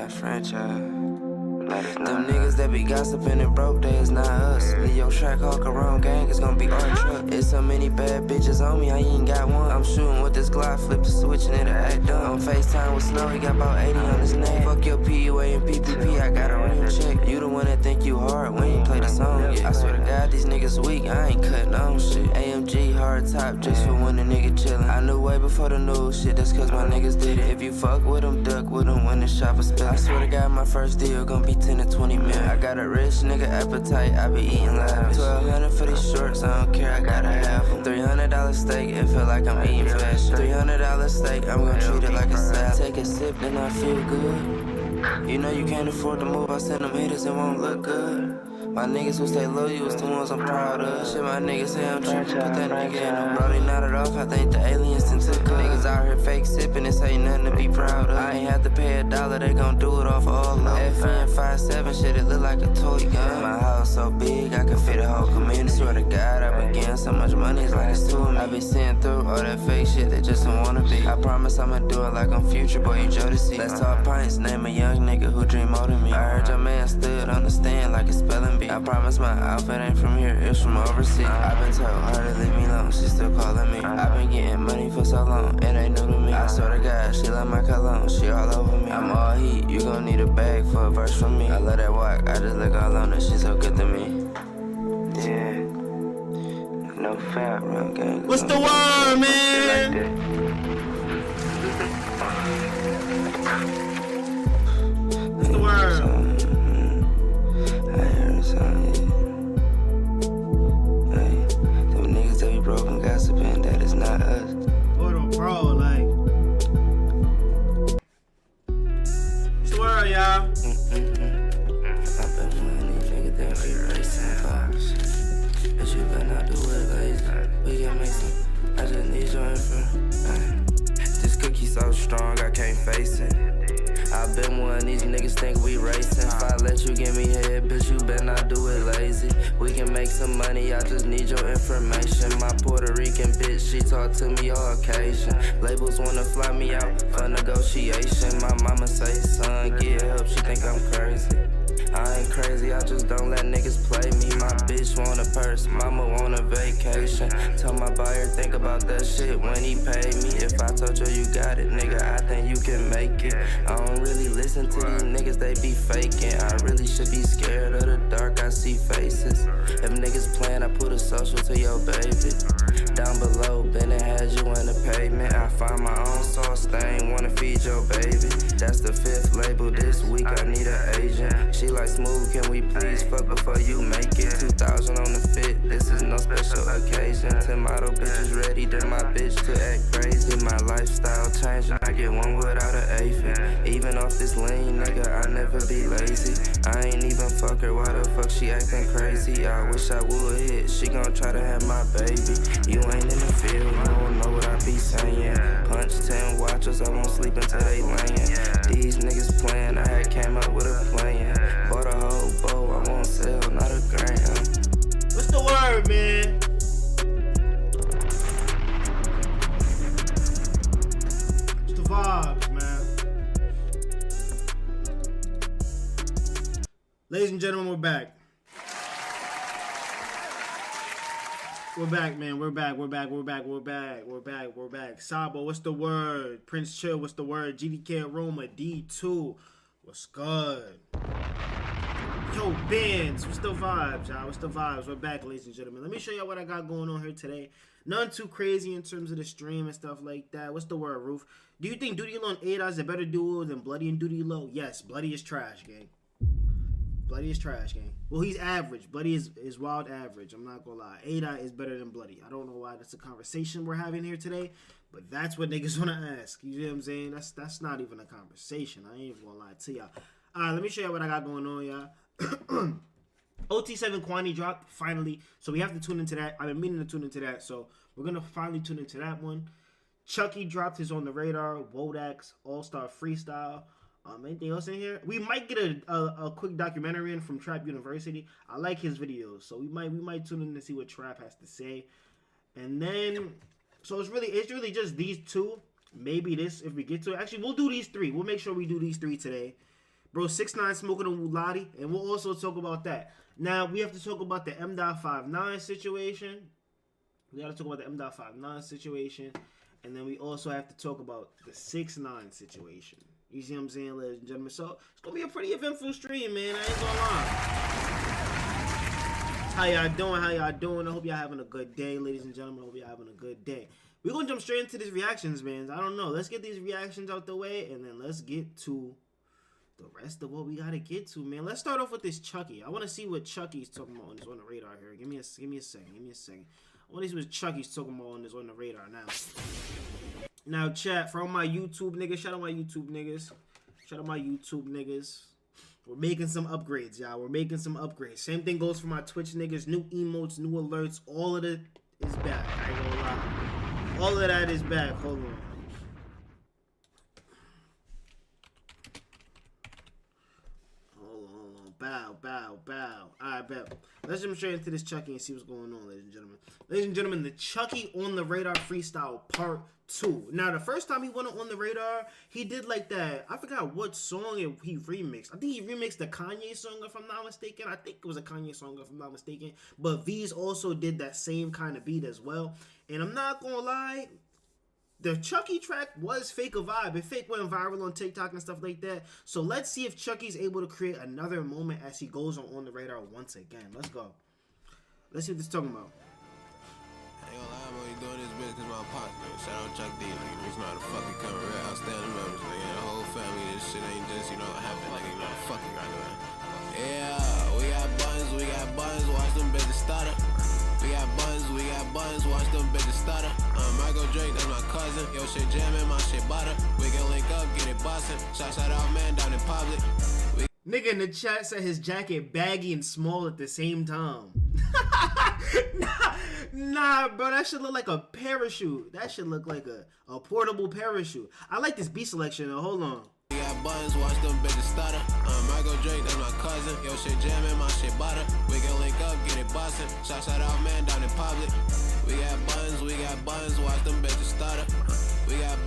Franchise. Them niggas that be gossiping and broke, they is not us. Leo track hawk around gang, it's gonna be our truck. It's so many bad bitches on me, I ain't got one. I'm shooting with this Glock, flip the switch and it'll act dumb. On FaceTime with Snow, he got about 80 on his neck. Fuck your PUA and PPP, I got a real check. You the one that think you hard when you play the song, yeah. I swear to God, these niggas weak, I ain't cutting on shit. AMG hard top, just for when the nigga chillin'. I knew way before the news shit, that's cause my niggas did it. If you fuck with them, duck with them when the shop is spillin'. I swear to God, my first deal gonna be 10 to 20 mil. I got a rich nigga appetite, I be eating lavish. 1200 for these shorts, I don't care, I gotta have them. $300 steak, it feel like I'm eating fashion. $300 steak, I'm gonna treat it like a salad. Take a sip, then I feel good. You know you can't afford to move, I send them haters, it won't look good. My niggas who stay loyal is the ones I'm proud of. Shit, my niggas say I'm trippin', put that nigga in them. Bro, they nodded off, I think the aliens done took up. Niggas out here fake sippin', this ain't nothing to be proud of. I ain't had to pay $1, they gon' do it off all low. FN 5.7, shit, it look like a toy gun. My house so big, I can fit a whole community. Swear to God, I been getting so much money, it's like it's two of me. I been seeing through all that fake shit, they just don't wanna be. I promise I'ma do it like I'm Future, boy, you Jodeci. Let's talk pints, name a young nigga who dream more than me. I heard your man stood on the stand like a spelling bee. I promise my outfit ain't from here, it's from overseas. I've been told her to leave me alone, she still calling me. I've been getting money for so long, it ain't new to me. I swear to God, she love my cologne, she all over me. I'm all heat, you gon' need a bag for a verse from me. I love that walk, I just look all on her, she so good to me. Yeah, no fat real gang. What's the word, man? What's the word? Broken gossiping, that is not us. What a bro, like. What's the word, y'all? I've been one of these niggas that be racing vibes. But you better not do it lazy. We can make some, I just need your info. This cookie so strong, I can't face it. I've been one of these niggas think we racing. If I let you give me head, bitch, you better not do it lazy. We can make some money, I just need your information. My Puerto Rican bitch, she talk to me all occasion. Labels wanna fly me out for negotiation. My mama say, son, get help, she think I'm crazy. I ain't crazy, I just don't let niggas play me. My bitch want a purse, mama want a vacation. Tell my buyer, think about that shit when he pay me. If I told you you got it, nigga, I think you can make it. I don't really listen to these niggas, they be faking. I really should be scared of the dark, I see faces. If niggas playin', I put a social to your baby. Down below, Bennett had you in the pavement. I find my own sauce stain, wanna feed your baby. That's the 5th label this week, I need an agent. She like smooth, can we please fuck before you make it? 2,000 on the fit, this is no special occasion. 10 model bitches ready, then my bitch to act crazy. My lifestyle changing, I get one without an aphid. Even off this lean, nigga, I never be lazy. I ain't even fuck her, why the fuck she acting crazy? I wish I would hit, she gon' try to have my baby. You ain't in the field, you don't know what I be saying. Punch 10 watchers, I won't sleep until they layin'. These niggas playin', I had came up with a plan. Bought a whole bowl, I won't sell, not a gram. What's the word, man? What's the vibes, man? Ladies and gentlemen, we're back. We're back, man. We're back. Sabo, what's the word? Prince Chill, what's the word? GDK Aroma, D2, what's good? Yo, Benz, what's the vibes, y'all? What's the vibes? We're back, ladies and gentlemen. Let me show y'all what I got going on here today. Nothing too crazy in terms of the stream and stuff like that. What's the word, Roof? Do you think Duty Low and Ada is a better duo than Bloody and Duty Low? Yes, Bloody is trash, gang. Bloody is trash, gang. Well, he's average. Bloody is wild average. I'm not gonna lie. Ada is better than Bloody. I don't know why that's a conversation we're having here today, but that's what niggas wanna ask. You know what I'm saying? That's not even a conversation. I ain't even gonna lie to y'all. Alright, let me show you what I got going on, y'all. OT7 Quanny dropped finally, so we have to tune into that. I've been meaning to tune into that, so we're gonna finally tune into that one. Chucky dropped his On the Radar, Wodax, All-Star Freestyle. Anything else in here? We might get a quick documentary in from Trap University. I like his videos, so we might tune in to see what Trap has to say. And then, so it's really just these two. Maybe this, if we get to it. Actually, we'll do these three. We'll make sure we do these three today. Bro, 6ix9ine smoking a Wulati, and we'll also talk about that. Now, we have to talk about the Mdot situation. We got to talk about the Mdot situation. And then we also have to talk about the 6ix9ine situation. You see what I'm saying, ladies and gentlemen? So, it's going to be a pretty eventful stream, man. I ain't going to lie. How y'all doing? How y'all doing? I hope y'all having a good day, ladies and gentlemen. I hope y'all having a good day. We're going to jump straight into these reactions, man. I don't know. Let's get these reactions out the way, and then let's get to the rest of what we got to get to, man. Let's start off with this Chucky. I want to see what Chucky's talking about on this on the radar here. Give me a second. Give me a second. I want to see what Chucky's talking about on this on the radar now. Now, chat, for all my YouTube niggas, shout out my YouTube niggas. Shout out my YouTube niggas. We're making some upgrades, y'all. We're making some upgrades. Same thing goes for my Twitch niggas. New emotes, new alerts. All of it is back. I ain't gonna lie. All of that is back. Hold on. Hold on. Bow. Alright, bet. Let's jump straight into this Chucky and see what's going on, ladies and gentlemen. Ladies and gentlemen, the Chucky on the Radar freestyle part 2. Now, the first time he went on the Radar, he did like that. I forgot what song he remixed. I think he remixed the Kanye song, if I'm not mistaken. I think it was a Kanye song, if I'm not mistaken. But V's also did that same kind of beat as well. And I'm not gonna lie, the Chucky track was fake a vibe. It fake went viral on TikTok and stuff like that. So let's see if Chucky's able to create another moment as he goes on the Radar once again. Let's go. Let's see what this is talking about. I ain't gonna lie, I'm only doing this bitch cause my pops, man. Shout out Chuck D, nigga. The reason why the fucking come real outstanding members, nigga. The whole family, this shit ain't just, you know, happen, nigga. You know, fucking right now. Yeah, we got buns, watch them bitches stutter. We got buns, watch them bitches stutter. Michael Drake, that's my cousin. Yo, shit jamming, my shit butter. We can link up, get it bustin'. Shout out, man, down in public. Nigga in the chat said his jacket baggy and small at the same time. Nah, bro, that should look like a parachute. That should look like a portable parachute. I like this beat selection though. Hold on. We got buns, watch them bitches stutter. Michael Drake, that's my cousin. Yo, shit jamming, my shit butter. We can link up, get it bustin'. Shout out, man, down in public. We got buns, watch them bitches stutter. We got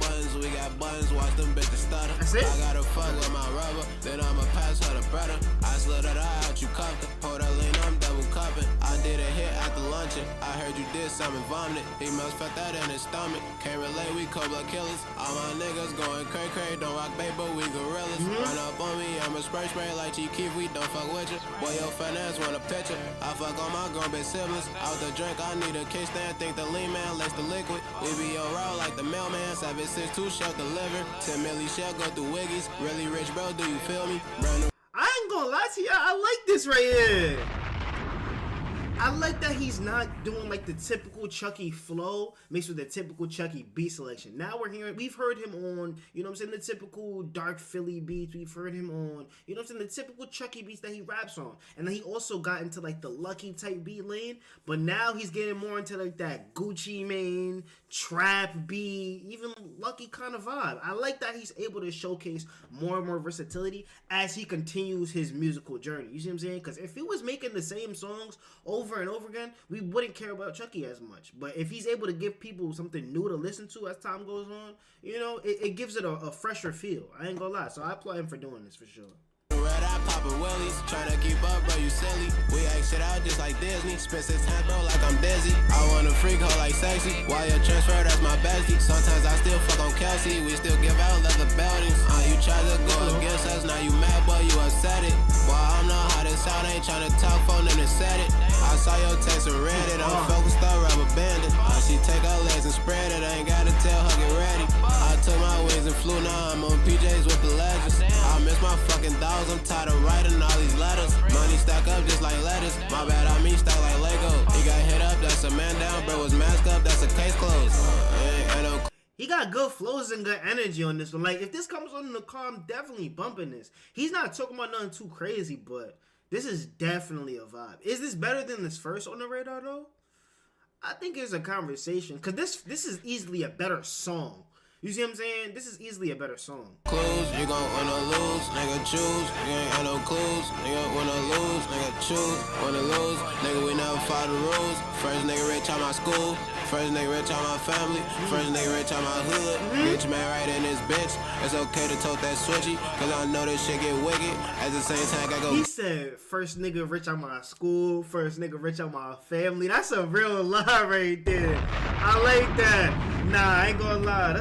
buns, watch them bitches stutter. I gotta fuck with my rubber, then I'ma pass her the brother. I slid her out, you cuffed her. Pour that lean, I'm double cupping. I did a hit after luncheon. I heard you did something vomited. He must felt that in his stomach. Can't relate, we cold blood killers. All my niggas going cray, don't rock bait, but we gorillas. Run up on me, I'ma spray like Chief Keef, we don't fuck with you. Boy, your finance want a picture. I fuck on my grown bitch siblings. Out the drink, I need a kickstand. Think the lean man likes the liquid. We be on road like the mailman. 762 shell deliver. 10 milli shell go through wiggies. Really rich, bro, do you feel me? Brand new. I ain't gonna lie to y'all, I like this right here. I like that he's not doing like the typical Chucky flow mixed with the typical Chucky beat selection. Now we've heard him on, you know what I'm saying, the typical dark Philly beats. We've heard him on, you know what I'm saying, the typical Chucky beats that he raps on. And then he also got into like the Lucky type beat lane. But now he's getting more into like that Gucci Mane, trap beat, even Lucky kind of vibe. I like that he's able to showcase more and more versatility as he continues his musical journey. You see what I'm saying? Because if he was making the same songs over and over again, we wouldn't care about Chucky as much. But if he's able to give people something new to listen to as time goes on, you know, it gives it a fresher feel. I ain't gonna lie. So I applaud him for doing this for sure. Red eye poppin' willies, tryna keep up, bro, you silly. We act shit out just like Disney. Spit 6 hands, bro, like I'm dizzy. I wanna freak her like sexy. Why you transfer, that's my bestie. Sometimes I still fuck on Kelsey. We still give out leather beltings. You try to go against us, now you mad, boy, you upset it. Boy, I'm not how this out, ain't tryna talk phone and then set it. I saw your text and read it. I'm focused on rubber bandit. She take her legs and spread it. I ain't gotta tell her get ready. I took my wings and flew, now I'm on PJs with the legends. I miss my fucking dogs, I'm tired of writing all these letters. Money stack up just like letters. My bad, I mean stack like Lego. He got hit up, that's a man down. Bro was masked up, that's a case closed. He got good flows and good energy on this one. Like, if this comes on in the car, I'm definitely bumping this. He's not talking about nothing too crazy, but this is definitely a vibe. Is this better than this first on the Radar, though? I think it's a conversation. Because this is easily a better song. You see what I'm saying? This is easily a better song. Clues, you gon' wanna lose, nigga choose. You ain't got no clues, nigga wanna lose, nigga choose. Wanna lose, nigga we never follow the rules. First nigga rich on my school. First nigga rich on my family. First nigga rich on my hood. Rich man right in this bitch. It's okay to tote that switchy, cause I know this shit get wicked. At the same time, I go. He said, first nigga rich on my school, first nigga rich on my family. That's a real lie right there. I like that. Nah, I ain't gonna lie.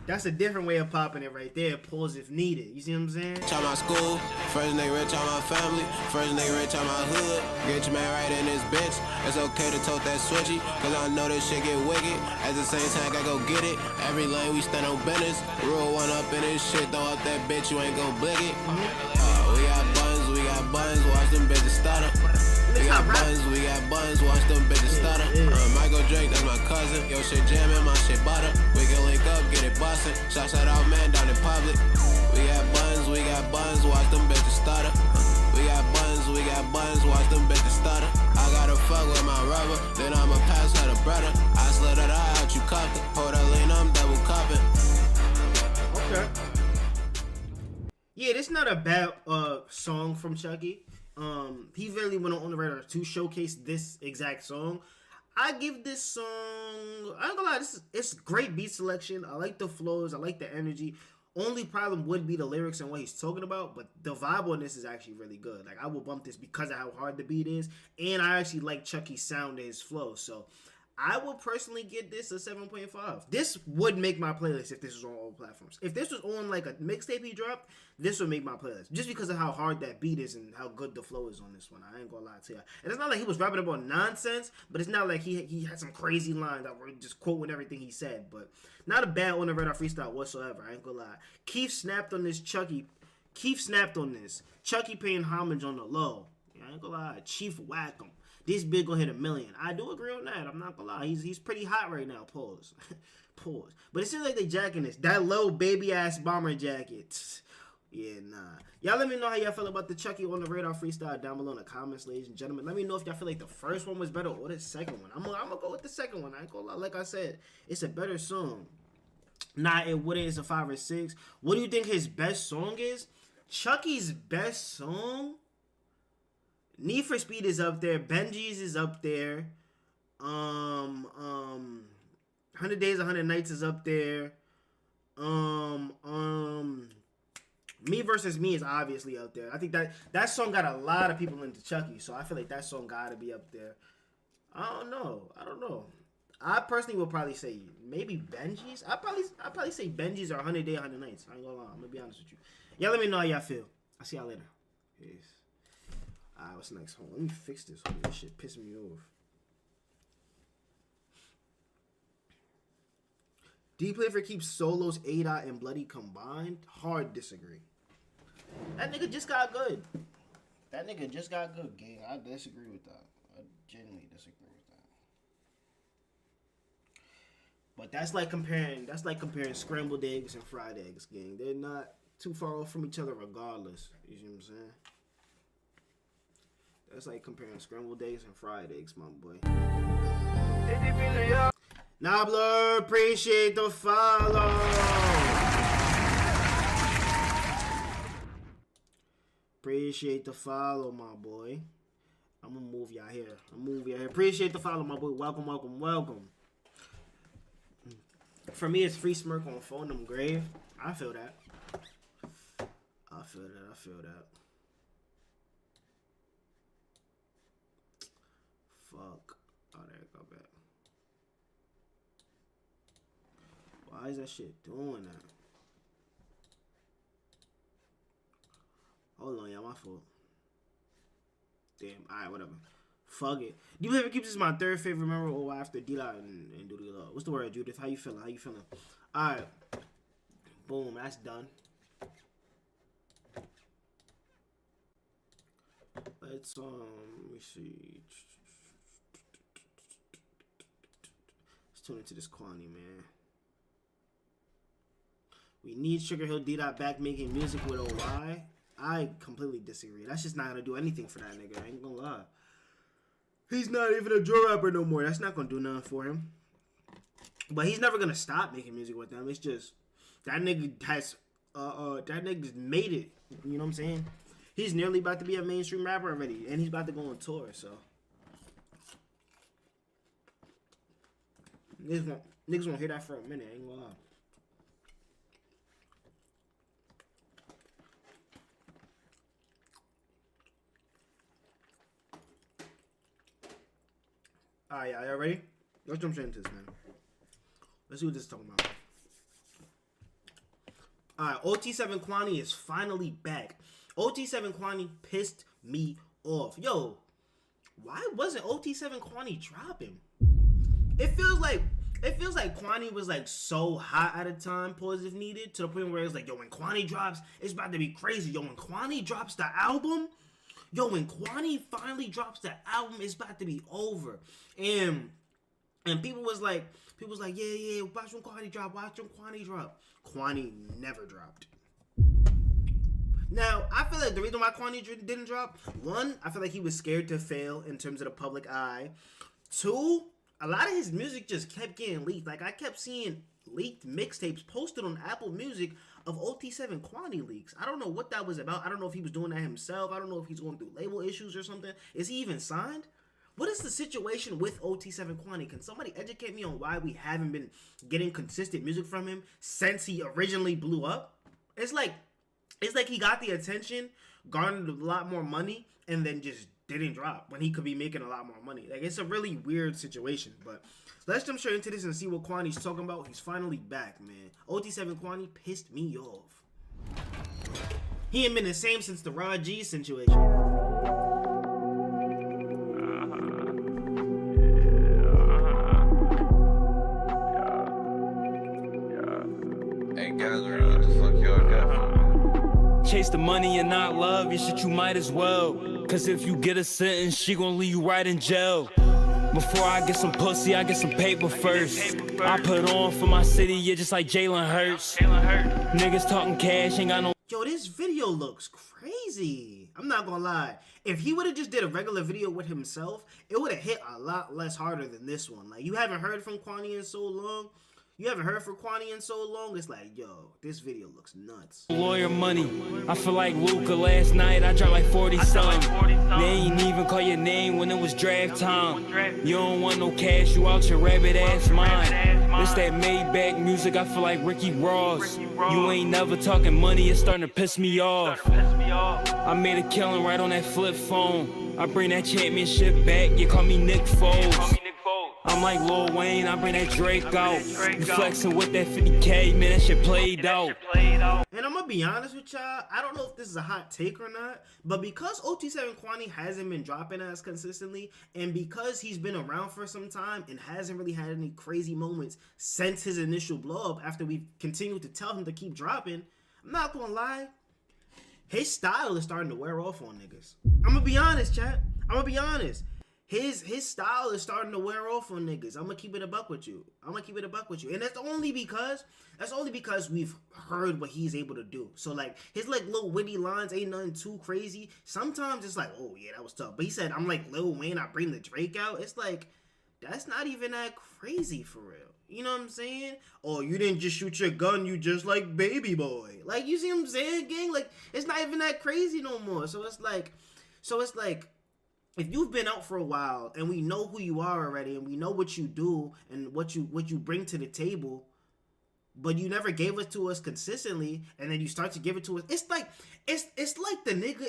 That's a different way of popping it right there. Pause if needed. You see what I'm saying? Rich on my school, first nigga rich on my family, first nigga rich on my hood. Rich man right in this bitch. It's okay to tote that switchy, cause I know this shit get wicked. At the same time, I go get it. Every lane we stand on business. Rule one up in this shit, throw up that bitch, you ain't gon' blick it. We got buns, watch them bitches stutter. We got buns, watch them bitches stutter. Michael Drake, that's my cousin. Yo, shit jamming, my shit butter. We can link up, get it bustin'. Shout out man down in public. We got buns, watch them bitches stutter. We got buns, watch them bitches stutter. I gotta fuck with my rubber, then I'ma pass her the brother. I slid it out, you cuffed it. Hold her lean, I'm double cupping. Okay. Yeah, this not a bad song from Chucky. He really went on the radar to showcase this exact song. I give this song, I ain't gonna lie, it's great beat selection. I like the flows, I like the energy. Only problem would be the lyrics and what he's talking about, but the vibe on this is actually really good. Like, I will bump this because of how hard the beat is, and I actually like Chucky's sound and his flow. So I would personally get this a 7.5. This would make my playlist if this was on all platforms. If this was on like a mixtape he dropped, this would make my playlist. Just because of how hard that beat is and how good the flow is on this one. I ain't gonna lie to you. And it's not like he was rapping about nonsense, but it's not like he had some crazy lines that were just quoting everything he said. But not a bad on the radar freestyle whatsoever. I ain't gonna lie. Keith snapped on this Chucky. Keith snapped on this. Chucky paying homage on the low. I ain't gonna lie. Chief whack him. This big gonna hit 1 million. I do agree on that. I'm not gonna lie. He's pretty hot right now. Pause. Pause. But it seems like they jacking this. That low baby ass bomber jacket. Yeah, nah. Y'all let me know how y'all feel about the Chucky on the radar freestyle down below in the comments, ladies and gentlemen. Let me know if y'all feel like the first one was better or the second one. I'm gonna go with the second one. I ain't gonna lie. Like I said, it's a better song. Nah, it wouldn't. It's a 5 or 6. What do you think his best song is? Chucky's best song? Need for Speed is up there. Benji's is up there. 100 Days, 100 Nights is up there. Me Versus Me is obviously up there. I think that song got a lot of people into Chucky, so I feel like that song gotta be up there. I don't know. I personally will probably say maybe Benji's. I'd probably say Benji's or 100 Days, 100 Nights. I ain't gonna lie. I'm gonna be honest with you. Y'all let me know how y'all feel. I'll see y'all later. Peace. Alright, what's next? Hold on, let me fix this. This shit pissing me off. D-Playfer keeps solos Mdot and Bloody combined. Hard disagree. That nigga just got good. That nigga just got good, gang. I disagree with that. I genuinely disagree with that. But that's like comparing scrambled eggs and fried eggs, gang. They're not too far off from each other regardless. You see what I'm saying? That's like comparing scrambled eggs and fried eggs, my boy. Nobler, appreciate the follow. Appreciate the follow, my boy. I'm gonna move y'all here. Appreciate the follow, my boy. Welcome, welcome, welcome. For me, it's free smirk on phone them grave. I feel that. I feel that. Fuck. Oh, there it go back. Why is that shit doing that? Hold on, y'all, my fault. Damn, alright, whatever. Fuck it. Do you ever keep this my third favorite member or after D-Lot and Duty Love? What's the word, Judith? How you feeling? Alright. Boom, that's done. Let's, let me see. Let's tune into this Quanny, man. We need Sugar Hill D-Dot back making music with OY. I completely disagree. That's just not gonna do anything for that nigga. I ain't gonna lie. He's not even a drill rapper no more. That's not gonna do nothing for him. But he's never gonna stop making music with them. It's just that nigga has that nigga's made it. You know what I'm saying? He's nearly about to be a mainstream rapper already, and he's about to go on tour. So Niggas won't hear that for a minute. I ain't gonna lie. Alright, y'all ready? Let's jump straight into this, man. Let's see what this is talking about. Alright, OT7 Quanny is finally back. OT7 Quanny pissed me off. Yo, why wasn't OT7 Quanny dropping? It feels like Quanny was like so hot at a time, pause if needed, to the point where it's like, yo, when Quanny drops, it's about to be crazy. Yo, when Quanny drops the album, when Quanny finally drops the album, it's about to be over. And people was like, yeah, watch when Quanny drop, Quanny never dropped. Now, I feel like the reason why Quanny didn't drop, one, I feel like he was scared to fail in terms of the public eye. Two, a lot of his music just kept getting leaked. Like, I kept seeing leaked mixtapes posted on Apple Music of OT7 Quanny leaks. I don't know what that was about. I don't know if he was doing that himself. I don't know if he's going through label issues or something. Is he even signed? What is the situation with OT7 Quanny? Can somebody educate me on why we haven't been getting consistent music from him since he originally blew up? It's like he got the attention, garnered a lot more money, and then just didn't drop when he could be making a lot more money. Like, it's a really weird situation, but let's jump straight into this and see what Quanny's talking about. He's finally back, man. OT7 Quanny pissed me off. He ain't been the same since the Rod G situation. Chase the money and not love, your shit you might as well. Cause if you get a sentence, she gon' leave you right in jail. Before I get some pussy, I get some paper first. I put on for my city, yeah, just like Jalen Hurts. Niggas talking cash, ain't got no. Yo, this video looks crazy. I'm not gonna lie. If he would have just did a regular video with himself, it would have hit a lot less harder than this one. Like, you haven't heard from Quanny in so long. It's like, yo, this video looks nuts. Lawyer money. I feel like Luca last night. I dropped like 40 something. They ain't even call your name when it was draft time. You don't want no cash, you out your rabbit ass mind. This that Maybach music, I feel like Ricky Ross. You ain't never talking money, it's starting to piss me off. I made a killing right on that flip phone. I bring that championship back, you call me Nick Foles. I'm like Lil Wayne, I bring that Drake out. You flexing with that 50K, man, that shit played out. And I'm gonna be honest with y'all, I don't know if this is a hot take or not, but because OT7 Quanny hasn't been dropping as consistently, and because he's been around for some time and hasn't really had any crazy moments since his initial blow up after we've continued to tell him to keep dropping, I'm not gonna lie, his style is starting to wear off on niggas. I'm gonna be honest, chat. His style is starting to wear off on niggas. I'm gonna keep it a buck with you. And that's only because we've heard what he's able to do. So like his like little witty lines ain't nothing too crazy. Sometimes it's like, oh yeah, that was tough. But he said, I'm like Lil Wayne, I bring the Drake out. It's like, that's not even that crazy for real. You know what I'm saying? Oh, you didn't just shoot your gun, you just like Baby Boy. Like, you see what I'm saying, gang? Like, it's not even that crazy no more. So it's like, if you've been out for a while and we know who you are already and we know what you do and what you bring to the table, but you never gave it to us consistently, and then you start to give it to us, it's like the nigga,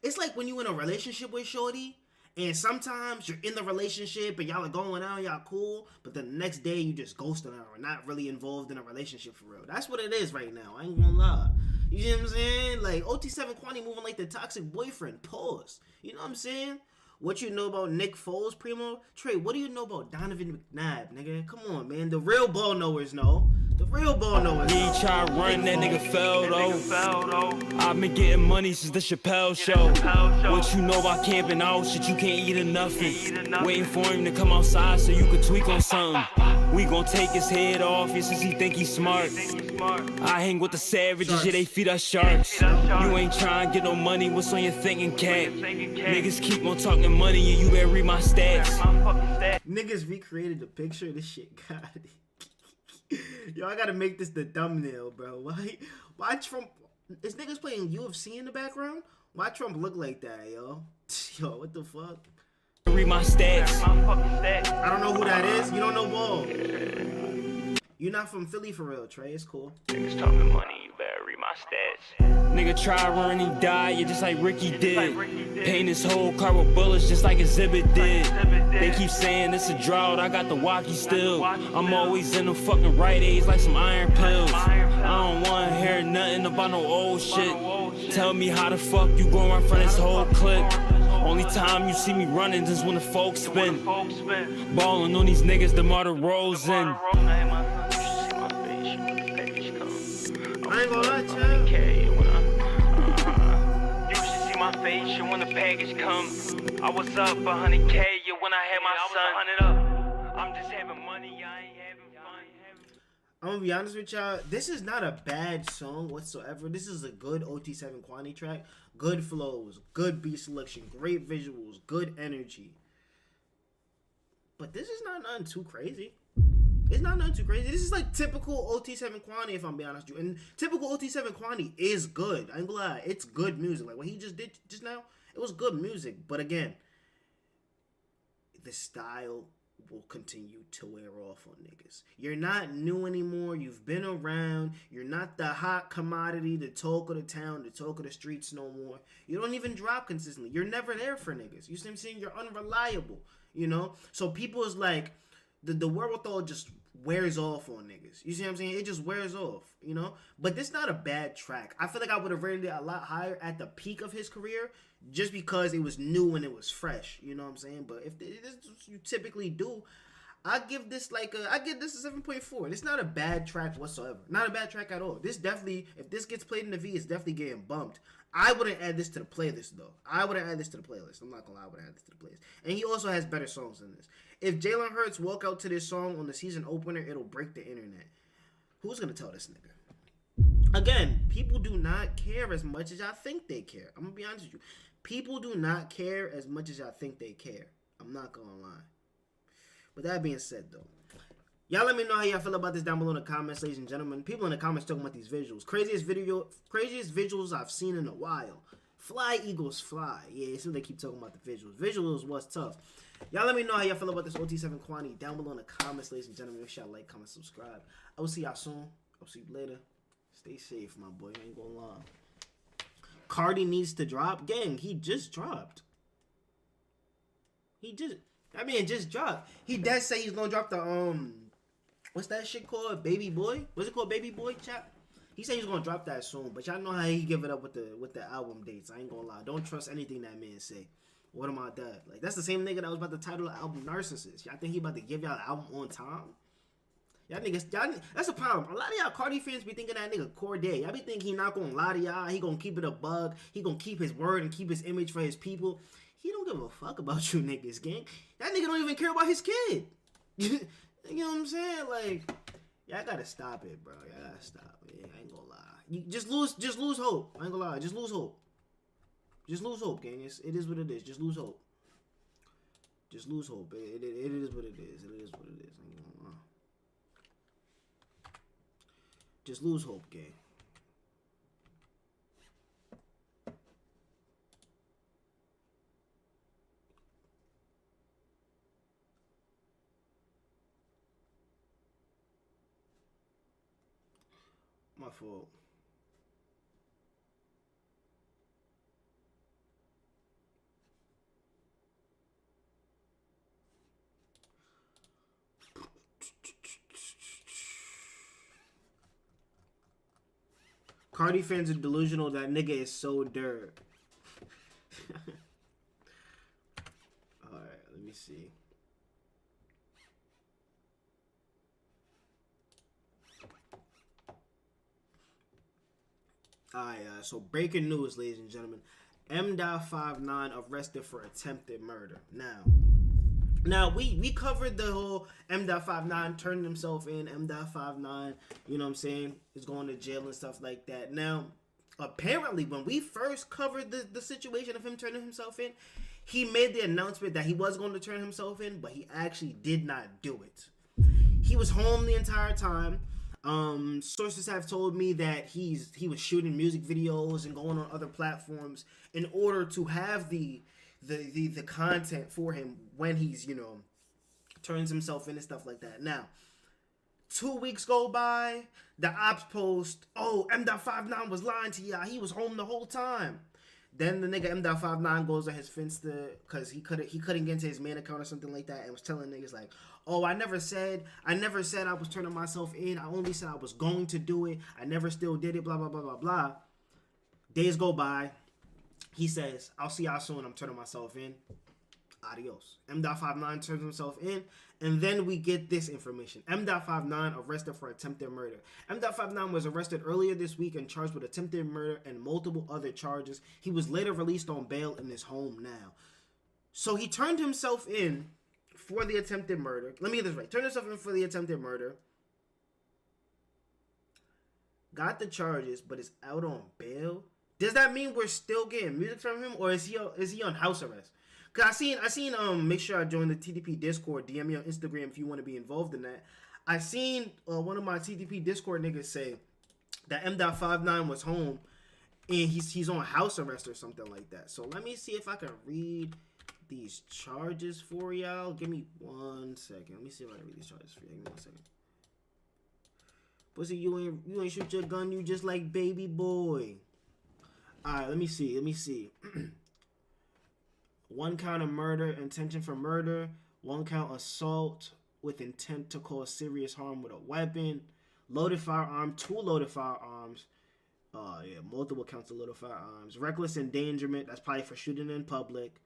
it's like when you in a relationship with shorty, and sometimes you're in the relationship and y'all are going out, y'all cool, but the next day you just ghosting her or not really involved in a relationship for real. That's what it is right now. I ain't gonna lie. You see what I'm saying? Like, OT7 Quanny moving like the toxic boyfriend. Pause. You know what I'm saying? What you know about Nick Foles, Primo? Trey, what do you know about Donovan McNabb, nigga? Come on, man. The real ball knowers know. He tried to run, that nigga fell though. I've been getting money since the Chappelle show. What you know about camping out? Shit, you can't eat enough. Waiting for him to come outside so you could tweak on something. We gon' take his head off, yeah, since he think he's smart. I hang with the savages, yeah, they feed us sharks. You ain't trying to get no money, what's on your thinking cap? Niggas keep on talking money, and you better read my stats. Niggas recreated the picture, this shit got it. Yo, I gotta make this the thumbnail, bro. Why Trump? Is niggas playing UFC in the background? Why Trump look like that, yo? Yo, what the fuck? Read my stats. I don't know who that is. You don't know ball. You're not from Philly for real, Trey. It's cool. Niggas talking money, you better read my stats. Nigga try run, he die, yeah, just like Ricky did. Paint his whole car with bullets just like Exhibit did. They keep saying it's a drought, I got the walkie still. I'm always in the fucking right age like some iron pills. I don't wanna hear nothing about no old shit. Tell me how the fuck you gon' run from this whole clip. Only time you see me running is when the folks spin. Ballin' on these niggas, DeMar DeRozan. I ain't gonna lie, child. You should see my face, yeah, when the package come. I was up 100K, yeah, when I had my son. I'm just having money, I ain't having fun. I'm gonna be honest with y'all. This is not a bad song whatsoever. This is a good OT7 Quanny track. Good flows, good beat selection, great visuals, good energy. But this is not nothing too crazy. It's not nothing too crazy. This is like typical OT7 Quanny, if I'm being honest with you. And typical OT7 Quanny is good. I ain't gonna lie. It's good music. Like what he just did just now, it was good music. But again, the style will continue to wear off on niggas. You're not new anymore. You've been around. You're not the hot commodity, the talk of the town, the talk of the streets no more. You don't even drop consistently. You're never there for niggas. You see what I'm saying? You're unreliable, you know? So people is like, the wherewithal just wears off on niggas. You see what I'm saying? It just wears off, you know? But this not a bad track. I feel like I would have rated it a lot higher at the peak of his career just because it was new and it was fresh. You know what I'm saying? But if this is what you typically do, I give this a 7.4. It's not a bad track whatsoever. Not a bad track at all. This definitely, if this gets played in the V, it's definitely getting bumped. I wouldn't add this to the playlist though. I wouldn't add this to the playlist. I'm not gonna lie, I wouldn't add this to the playlist. And he also has better songs than this. If Jalen Hurts walk out to this song on the season opener, it'll break the internet. Who's gonna tell this nigga? Again, people do not care as much as I think they care. I'm gonna be honest with you. People do not care as much as I think they care. I'm not gonna lie. With that being said, though, y'all let me know how y'all feel about this down below in the comments, ladies and gentlemen. People in the comments talking about these visuals. Craziest visuals I've seen in a while. Fly Eagles Fly. Yeah, that's what they keep talking about, the visuals. Visuals was tough. Y'all let me know how y'all feel about this OT7 Quanny down below in the comments, ladies and gentlemen. Make sure y'all like, comment, subscribe. I will see y'all soon. I'll see you later. Stay safe, my boy. I ain't gonna lie. Cardi needs to drop. Gang, he just dropped. That man just dropped. He does say he's gonna drop the what's that shit called? Baby Boy? What's it called? Baby Boy, chat? He said he's gonna drop that soon, but y'all know how he give it up with the album dates. I ain't gonna lie. Don't trust anything that man say. What am I that? Like that's the same nigga that was about to title the album Narcissist. Y'all think he about to give y'all the album on time? Y'all niggas, that's the problem. A lot of y'all Cardi fans be thinking that nigga Corday. Y'all be thinking he not gonna lie to y'all. He gonna keep it a bug. He gonna keep his word and keep his image for his people. He don't give a fuck about you niggas, gang. That nigga don't even care about his kid. You know what I'm saying? Like, y'all gotta stop it, bro. Y'all gotta stop it. Yeah, I ain't gonna lie. You just lose hope. I ain't gonna lie. Just lose hope. Just lose hope, gang. It is what it is. Just lose hope. Just lose hope. It is what it is. It is what it is. I ain't gonna lie. Just lose hope, gang. My fault. Cardi fans are delusional. That nigga is so dirt. Alright, let me see. Alright, so breaking news, ladies and gentlemen. Mdot arrested for attempted murder. Now we covered the whole Mdot turning himself in. Mdot, you know what I'm saying, is going to jail and stuff like that. Now, apparently, when we first covered the situation of him turning himself in, he made the announcement that he was going to turn himself in, but he actually did not do it. He was home the entire time. Sources have told me that he was shooting music videos and going on other platforms in order to have the the content for him when he's, you know, turns himself in and stuff like that. Now, 2 weeks go by, the ops post, oh, M.59 was lying to y'all. He was home the whole time. Then the nigga M.59 goes on his Finsta because he couldn't get into his main account or something like that and was telling niggas like, oh, I never said I was turning myself in. I only said I was going to do it. I never still did it, blah, blah, blah, blah, blah. Days go by. He says, I'll see y'all soon. I'm turning myself in. Adios. M.59 turns himself in, and then we get this information. M.59 arrested for attempted murder. M.59 was arrested earlier this week and charged with attempted murder and multiple other charges. He was later released on bail in his home now. So he turned himself in for the attempted murder. Let me get this right. Turned himself in for the attempted murder. Got the charges, but is out on bail. Does that mean we're still getting music from him, or is he on house arrest? Cause I seen make sure I join the TTP Discord. DM me on Instagram if you want to be involved in that. I seen one of my TTP Discord niggas say that M.59 was home and he's on house arrest or something like that. So let me see if I can read these charges for y'all. Give me 1 second. Let me see if I can read these charges for you. Give me 1 second. Pussy, you ain't shoot your gun. You just like baby boy. All right, let me see. 1 count of murder, intention for murder. 1 count assault with intent to cause serious harm with a weapon. Loaded firearm, 2 loaded firearms. Multiple counts of loaded firearms. Reckless endangerment, that's probably for shooting in public.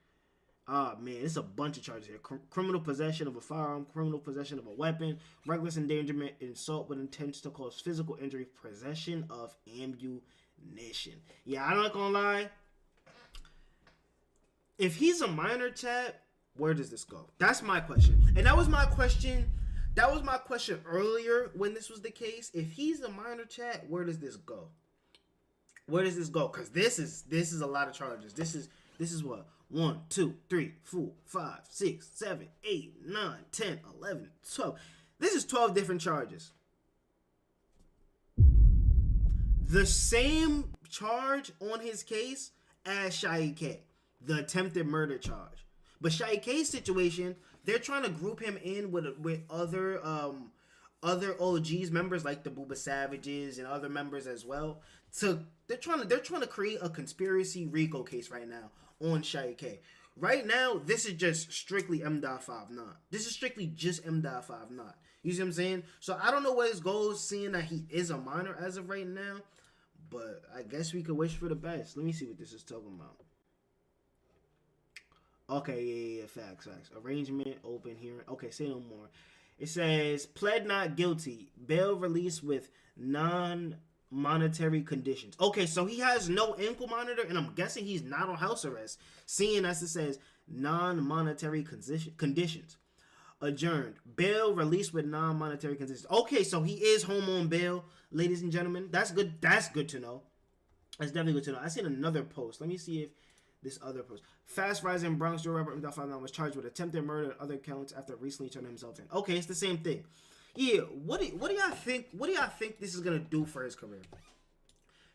Man, it's a bunch of charges here. Criminal possession of a firearm, criminal possession of a weapon, reckless endangerment, assault with intent to cause physical injury, possession of ammunition. Yeah, I'm not gonna lie. If he's a minor, chat, where does this go? That's my question. And that was my question. That was my question earlier when this was the case. If he's a minor, chat, where does this go? Where does this go? Because this is a lot of charges. This is what? 1, 2, 3, 4, 5, 6, 7, 8, 9, 10, 11, 12. This is 12 different charges. The same charge on his case as Shahi K. The attempted murder charge. But Shahi K's situation, they're trying to group him in with other OGs, members like the Booba Savages and other members as well. So they're trying to create a conspiracy RICO case right now on Shahi K. Right now, this is just strictly M.59. This is strictly just M.59. You see what I'm saying? So I don't know where this goes, seeing that he is a minor as of right now. But I guess we could wish for the best. Let me see what this is talking about. Okay, yeah, facts. Arrangement, open hearing. Okay, say no more. It says, pled not guilty. Bail release with non-monetary conditions. Okay, so he has no ankle monitor, and I'm guessing he's not on house arrest, seeing as it says non-monetary conditions. Adjourned. Bail released with non-monetary conditions. Okay, so he is home on bail, ladies and gentlemen. That's good. That's good to know. That's definitely good to know. I seen another post. Let me see if this other post. Fast rising Bronx Joe Robert M.59 was charged with attempted murder and other counts after recently turning himself in. Okay, it's the same thing. Yeah, what do y'all think? What do y'all think this is gonna do for his career?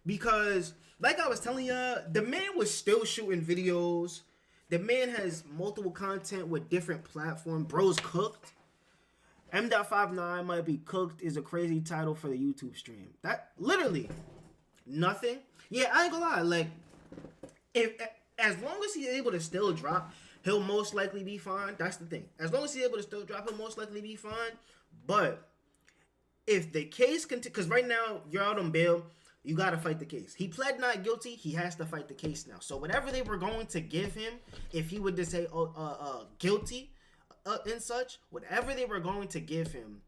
Because, like I was telling y'all, the man was still shooting videos. The man has multiple content with different platforms. Bro's cooked. M.59 might be cooked is a crazy title for the YouTube stream. That literally nothing. Yeah, I ain't gonna lie. Like, if as long as he's able to still drop, he'll most likely be fine. That's the thing. As long as he's able to still drop, he'll most likely be fine. But if the case because right now you're out on bail, you gotta fight the case. He pled not guilty. He has to fight the case now. So whatever they were going to give him, if he would just say guilty and such, whatever they were going to give him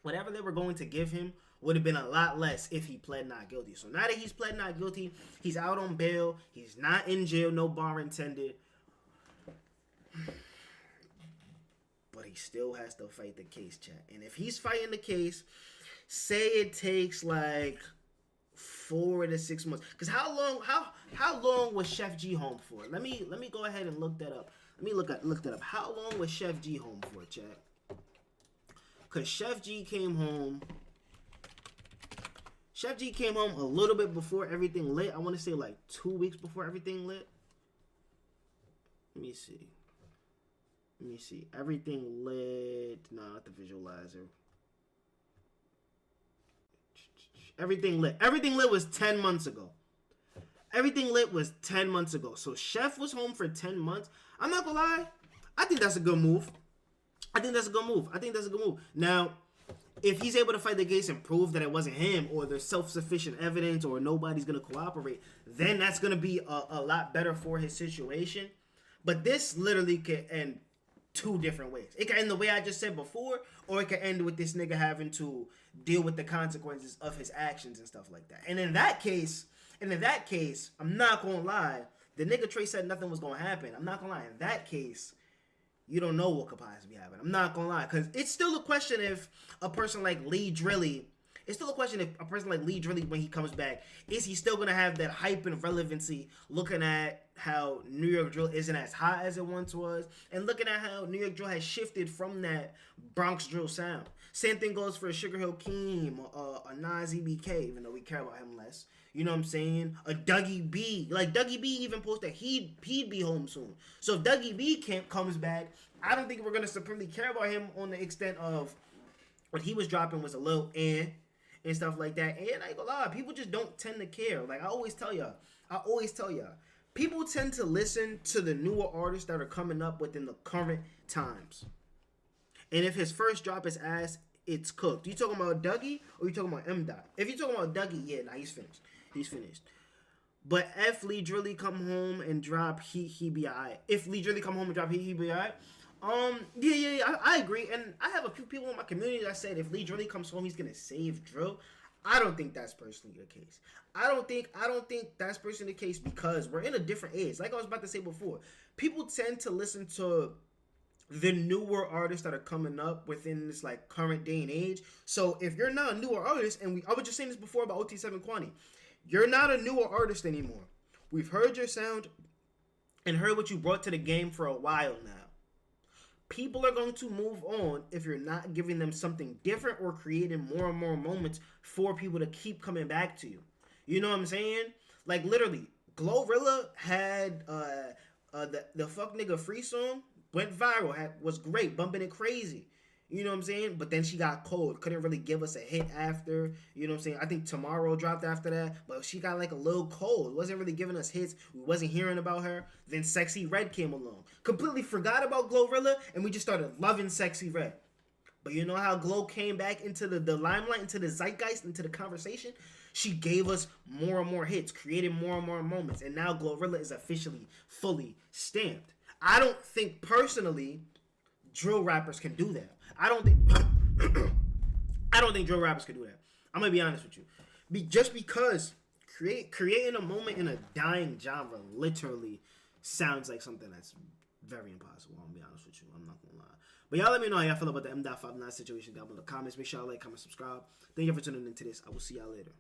would have been a lot less if he pled not guilty. So now that he's pled not guilty, he's out on bail. He's not in jail. No bar intended. But he still has to fight the case, chat. And if he's fighting the case, say it takes like 4 to 6 months. Because how long was Chef G home for? Let me go ahead and look that up. Let me look that up. How long was Chef G home for, chat? Because Chef G came home a little bit before everything lit. I want to say like 2 weeks before everything lit. Let me see. Let me see. Everything lit. No, not the visualizer. Everything lit. Everything lit was 10 months ago. Everything lit was 10 months ago. So Chef was home for 10 months. I'm not gonna lie. I think that's a good move. I think that's a good move. I think that's a good move. Now, if he's able to fight the case and prove that it wasn't him, or there's self-sufficient evidence, or nobody's gonna cooperate, then that's gonna be a lot better for his situation. But this literally could end two different ways. It can end the way I just said before, or it can end with this nigga having to deal with the consequences of his actions and stuff like that. And in that case, I'm not gonna lie, the nigga Trey said nothing was gonna happen. I'm not gonna lie. In that case, you don't know what could possibly happen. I'm not gonna lie, because it's still a question if a person like Lee Drilly, when he comes back, is he still gonna have that hype and relevancy, looking at how New York drill isn't as hot as it once was, and looking at how New York drill has shifted from that Bronx drill sound. Same thing goes for Sugar Hill Keem, a Nas EBK, even though we care about him less. You know what I'm saying? A Dougie B. Like, Dougie B even posted he'd be home soon. So if Dougie B comes back, I don't think we're going to supremely care about him on the extent of what he was dropping was a little and stuff like that. And I ain't gonna lie, people just don't tend to care. Like, I always tell y'all, people tend to listen to the newer artists that are coming up within the current times. And if his first drop is ass, it's cooked. You talking about Dougie or you talking about Mdot? If you talking about Dougie, yeah, nah, he's finished. He's finished. But if Lee Drilly come home and drop he be alright. If Lee Drilly come home and drop he be alright. Yeah, I agree. And I have a few people in my community that said if Lee Drilly comes home, he's gonna save drill. I don't think that's personally the case. I don't think that's personally the case because we're in a different age. Like I was about to say before, people tend to listen to the newer artists that are coming up within this like current day and age. So if you're not a newer artist, and I was just saying this before about OT7 Quanny, you're not a newer artist anymore. We've heard your sound and heard what you brought to the game for a while now. People are going to move on if you're not giving them something different or creating more and more moments for people to keep coming back to you. You know what I'm saying? Like literally, Glorilla had the fuck nigga free song went viral, was great, bumping it crazy. You know what I'm saying? But then she got cold. Couldn't really give us a hit after. You know what I'm saying? I think Tomorrow dropped after that. But she got like a little cold. Wasn't really giving us hits. We wasn't hearing about her. Then Sexy Red came along. Completely forgot about Glorilla. And we just started loving Sexy Red. But you know how Glow came back into the limelight, into the zeitgeist, into the conversation? She gave us more and more hits. Created more and more moments. And now Glorilla is officially fully stamped. I don't think personally drill rappers can do that. I don't think drill rappers can do that. I'm gonna be honest with you. Just because creating a moment in a dying genre literally sounds like something that's very impossible. I'm gonna be honest with you. I'm not gonna lie. But y'all let me know how y'all feel about the Mdot.59 situation down below in the comments. Make sure y'all like, comment, subscribe. Thank you for tuning into this. I will see y'all later.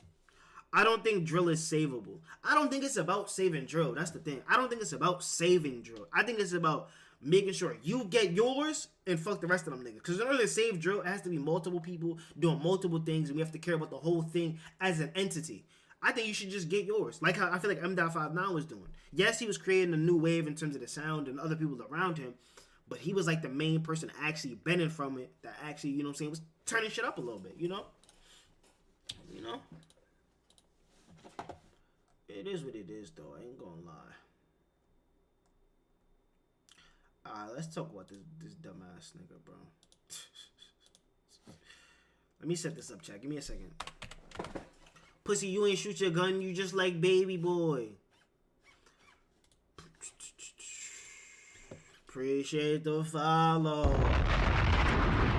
I don't think drill is savable. I don't think it's about saving drill. That's the thing. I don't think it's about saving drill. I think it's about making sure you get yours and fuck the rest of them niggas. Because in order to save drill, it has to be multiple people doing multiple things, and we have to care about the whole thing as an entity. I think you should just get yours. Like how I feel like Mdot.59 was doing. Yes, he was creating a new wave in terms of the sound and other people around him, but he was like the main person actually benefiting from it, that actually, you know what I'm saying, was turning shit up a little bit, you know? You know? It is what it is, though. I ain't gonna lie. Alright, let's talk about this dumbass nigga, bro. Let me set this up, chat. Give me a second. Pussy, you ain't shoot your gun. You just like baby boy. Appreciate the follow.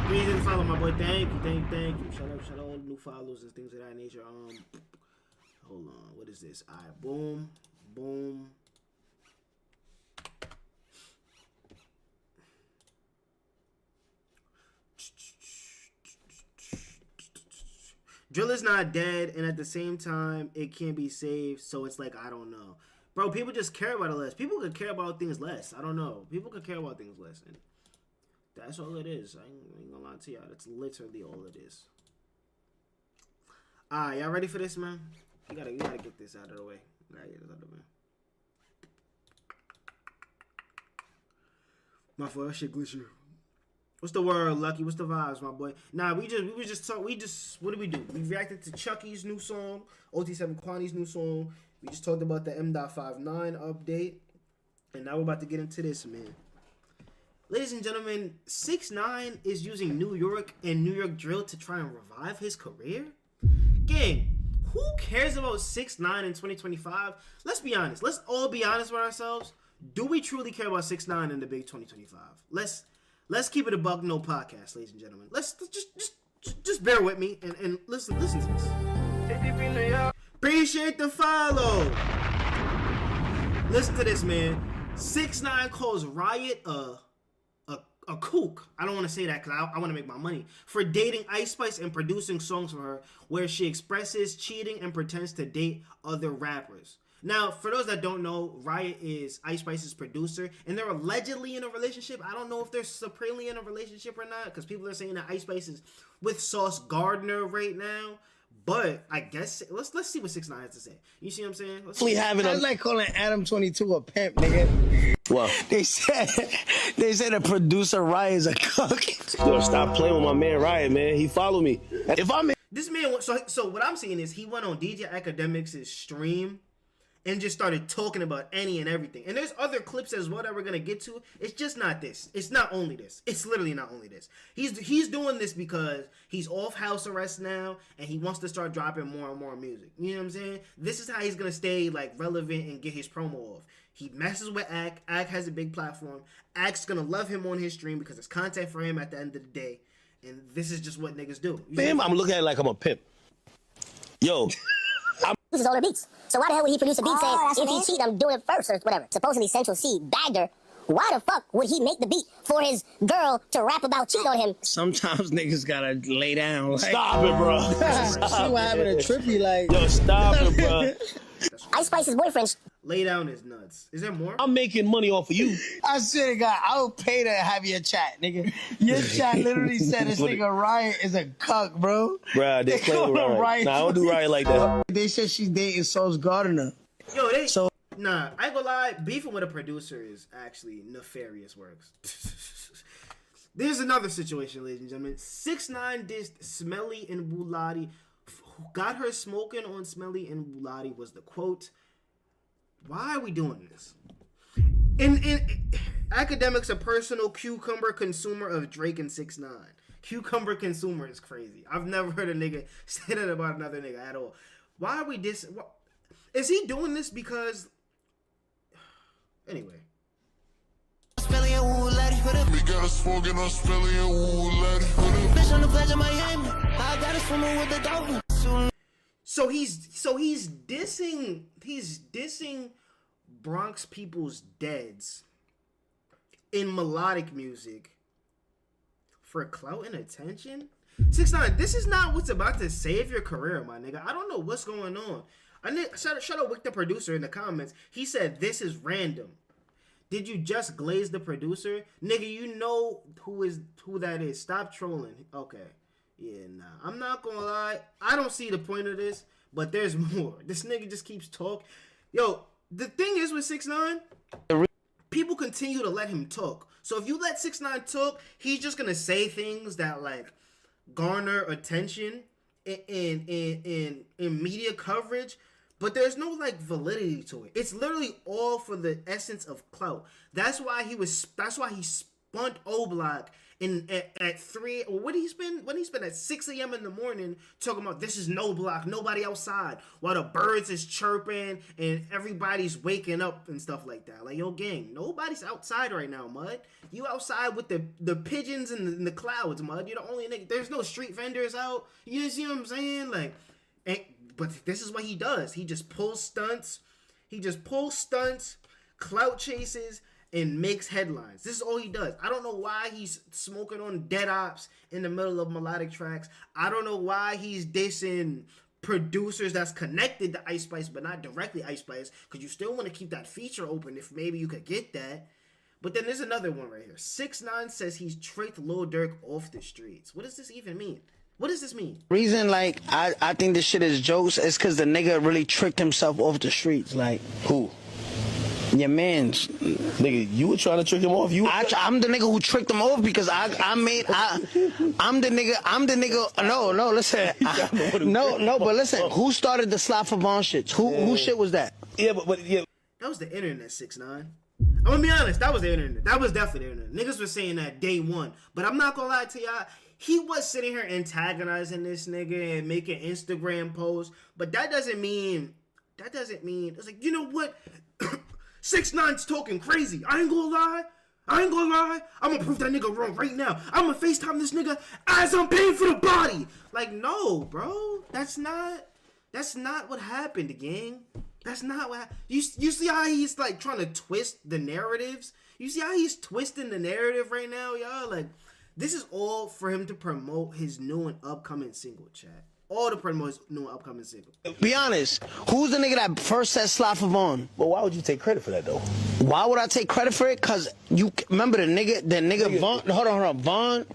Appreciate the follow, my boy. Thank you. Shout out all the new follows and things of that nature. Hold on. What is this? Alright, boom. Drill is not dead, and at the same time, it can't be saved, so it's like, I don't know. Bro, people just care about it less. People could care about things less. I don't know. People could care about things less, and that's all it is. I ain't gonna lie to y'all. That's literally all it is. Alright, y'all ready for this, man? You gotta get this out of the way. Gotta get this out of the way. My fault, that shit glitchy. What's the word, Lucky? What's the vibes, my boy? Nah, what did we do? We reacted to Chucky's new song, OT7 Quanny's new song. We just talked about the Mdot 5.9 update. And now we're about to get into this, man. Ladies and gentlemen, 6ix9ine is using New York and New York drill to try and revive his career? Gang, who cares about 6ix9ine in 2025? Let's be honest. Let's all be honest with ourselves. Do we truly care about 6ix9ine in the big 2025? Let's keep it a buck no podcast, ladies and gentlemen. Let's just bear with me and listen to this. TTPNy. Appreciate the follow. Listen to this, man. 6ix9ine calls Riot a kook. I don't want to say that because I want to make my money. For dating Ice Spice and producing songs for her where she expresses cheating and pretends to date other rappers. Now, for those that don't know, Riot is Ice Spice's producer, and they're allegedly in a relationship. I don't know if they're supremely in a relationship or not, because people are saying that Ice Spice is with Sauce Gardner right now. But I guess let's see what 6ix9ine has to say. You see what I'm saying? That's like calling Adam 22 a pimp, nigga. What? They said a producer Riot is a cook. Yo, stop playing with my man Riot, man. He follow me. If I'm this man, so what I'm seeing is he went on DJ Academics' stream and just started talking about any and everything. And there's other clips as well that we're gonna get to. It's just not this. It's not only this. It's literally not only this. He's doing this because he's off house arrest now and he wants to start dropping more and more music. You know what I'm saying? This is how he's gonna stay like relevant and get his promo off. He messes with Ak. Ak has a big platform. Ak's gonna love him on his stream because it's content for him at the end of the day. And this is just what niggas do. I'm looking at it like I'm a pimp. Yo. This is all the beats. So why the hell would he produce a beat saying, if he cheat, I'm doing it first, or whatever? Supposedly Central C bagged her. Why the fuck would he make the beat for his girl to rap about cheat on him? Sometimes niggas gotta lay down. Like, Stop it, bro. See what happened to Trippy, like. Yo, stop it, bro. Ice Spice's boyfriend. Lay down is nuts. Is there more? I'm making money off of you. I swear to God, I would pay to have your chat, nigga. Your chat literally said this nigga Riot is a cuck, bro. Bruh, they play with Riot. Nah, I don't do Riot like that. They said she's dating Sauce Gardner. Yo, nah, I ain't gonna lie, beefing with a producer is actually nefarious works. There's another situation, ladies and gentlemen. 6ix9ine dissed Smelly and Wulati. Got her smoking on Smelly and Wulati was the quote. Why are we doing this? In Academics, a personal cucumber consumer of Drake and 6ix9ine. Cucumber consumer is crazy. I've never heard a nigga say that about another nigga at all. Why are we is he doing this because... Anyway. So he's dissing Bronx people's deads in melodic music for clout and attention. 6ix9ine, this is not what's about to save your career, my nigga. I don't know what's going on. Shout out Wick the producer in the comments. He said this is random. Did you just glaze the producer? Nigga, you know who that is. Stop trolling. Okay. Yeah, nah. I'm not gonna lie. I don't see the point of this, but there's more. This nigga just keeps talking. Yo, the thing is with 6ix9ine, people continue to let him talk. So if you let 6ix9ine talk, he's just gonna say things that like garner attention in media coverage. But there's no like validity to it. It's literally all for the essence of clout. That's why he spun O-Block at 3. What did he spend? When he spent at 6 a.m. in the morning talking about this is no block, nobody outside, while the birds is chirping and everybody's waking up and stuff like that. Like, yo, gang, nobody's outside right now, Mud. You outside with the pigeons and the clouds, Mud. You're the only nigga. There's no street vendors out. You see what I'm saying? Like, but this is what he does. He just pulls stunts. Clout chases, and makes headlines. This is all he does. I don't know why he's smoking on dead ops in the middle of melodic tracks. I don't know why he's dissing producers that's connected to Ice Spice, but not directly Ice Spice, because you still want to keep that feature open if maybe you could get that. But then there's another one right here. 6ix9ine says he's tricked Lil Durk off the streets. What does this even mean? What does this mean? Reason, like, I think this shit is jokes is because the nigga really tricked himself off the streets. Like, Who? Your man's. Nigga, you were trying to trick him off. I'm the nigga who tricked him off because I'm the nigga. No, listen. But listen. Who started the slot for Vaughn shits? Who shit was that? Yeah, but yeah. That was the internet, 6ix9ine. I'm gonna be honest, that was the internet. That was definitely the internet. Niggas was saying that day one. But I'm not gonna lie to y'all. He was sitting here antagonizing this nigga and making Instagram posts. But that doesn't mean, it's like, you know what? 6ix9ine's talking crazy. I ain't gonna lie. I'm gonna prove that nigga wrong right now. I'm gonna FaceTime this nigga as I'm paying for the body. Like, no, bro. That's not what happened, gang. That's not what you see how he's like trying to twist the narratives? You see how he's twisting the narrative right now, y'all? Like, this is all for him to promote his new and upcoming single, chat. All to promote his new and upcoming single. Be honest. Who's the nigga that first said slot for Vaughn? Well, why would you take credit for that, though? Why would I take credit for it? Cause you remember the nigga Vaughn. Hold on. Vaughn.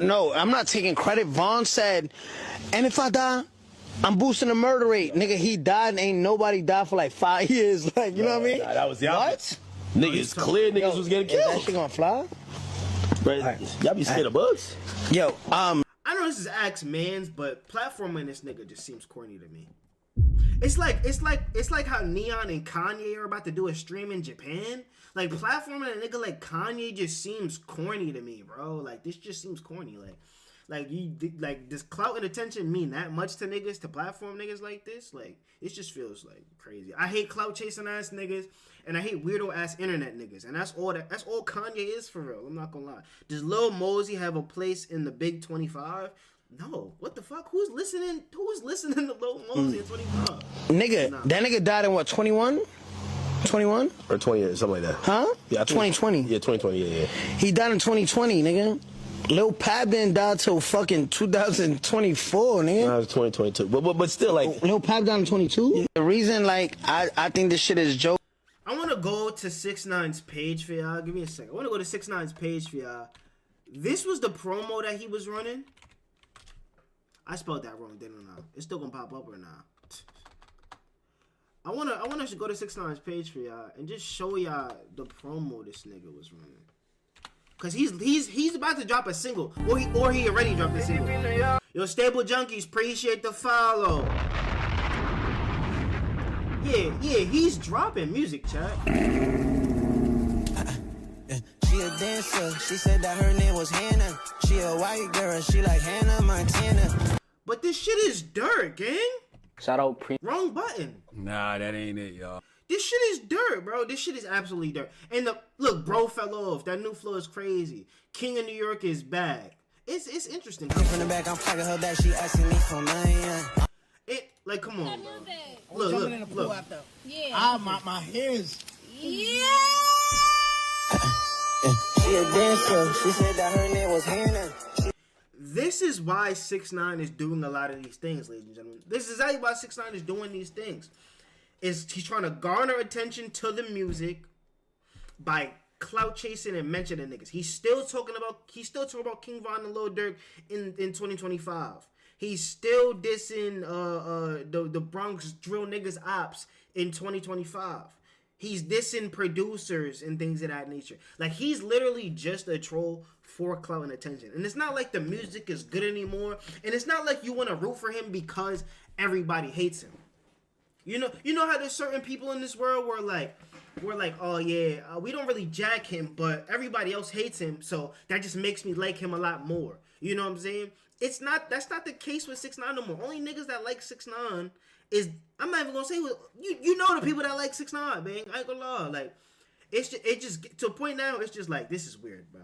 No, I'm not taking credit. Vaughn said, and if I die, I'm boosting the murder rate. Nigga, he died and ain't nobody died for like 5 years. Like, you know what I mean? Nah, that was the what? Niggas clear niggas was getting killed. Is that shit gonna fly? Right. Y'all be scared of bugs? Yo, I know this is Axe Mans, but platforming this nigga just seems corny to me. It's like how Neon and Kanye are about to do a stream in Japan. Like, platforming a nigga like Kanye just seems corny to me, bro. Like, this just seems corny. Like, does clout and attention mean that much to niggas, to platform niggas like this? Like, it just feels like crazy. I hate clout chasing ass niggas, and I hate weirdo ass internet niggas, and that's all Kanye is for real. I'm not gonna lie. Does Lil Mosey have a place in the Big 25? No. What the fuck? Who's listening to Lil Mosey at 25? Nigga, Nah. that nigga died in what, 21? 21? Or 20, something like that. Huh? Yeah, 2020. Yeah, 2020, yeah. He died in 2020, nigga. Lil Pab didn't die till fucking 2024, nigga. No, it was 2022. But still, like... Lil Pab died in 22? Yeah. The reason, like, I think this shit is joke. I want to go to 6ix9ine's page for y'all. Give me a second. I want to go to 6ix9ine's page for y'all. This was the promo that he was running. I spelled that wrong, didn't I? It's still gonna pop up or not? I wanna go to 6ix9ine's page for y'all and just show y'all the promo this nigga was running. Cause he's about to drop a single, or he already dropped a single. Yo, Stable Junkies, appreciate the follow. Yeah, he's dropping music, chat. She a dancer. She said that her name was Hannah. She a white girl. She like Hannah Montana. But this shit is dirt, gang. Shout out Wrong button. Nah, that ain't it, y'all. This shit is dirt, bro. This shit is absolutely dirt. And look, bro fell off. That new flow is crazy. King of New York is back. It's interesting. From the back, I'm fucking her back. She asking me for mine. It like, come on, bro. Look. Yeah. My hair's. Yeah. She a dancer. She said that her name was Hannah. This is why 6ix9ine is doing a lot of these things, ladies and gentlemen. This is exactly why 6ix9ine is doing these things. He's trying to garner attention to the music by clout chasing and mentioning niggas. He's still talking about King Von and Lil Durk in 2025. He's still dissing the Bronx drill niggas ops in 2025. He's dissing producers and things of that nature. Like, he's literally just a troll for clout and attention. And it's not like the music is good anymore. And it's not like you want to root for him because everybody hates him. You know how there's certain people in this world where we're like, oh yeah, we don't really jack him, but everybody else hates him, so that just makes me like him a lot more. You know what I'm saying? That's not the case with 6ix9ine no more. Only niggas that like 6ix9ine is, I'm not even gonna say you know the people that like 6ix9ine, man. I ain't gonna lie. Like, it just to a point now, it's just like, this is weird, bro.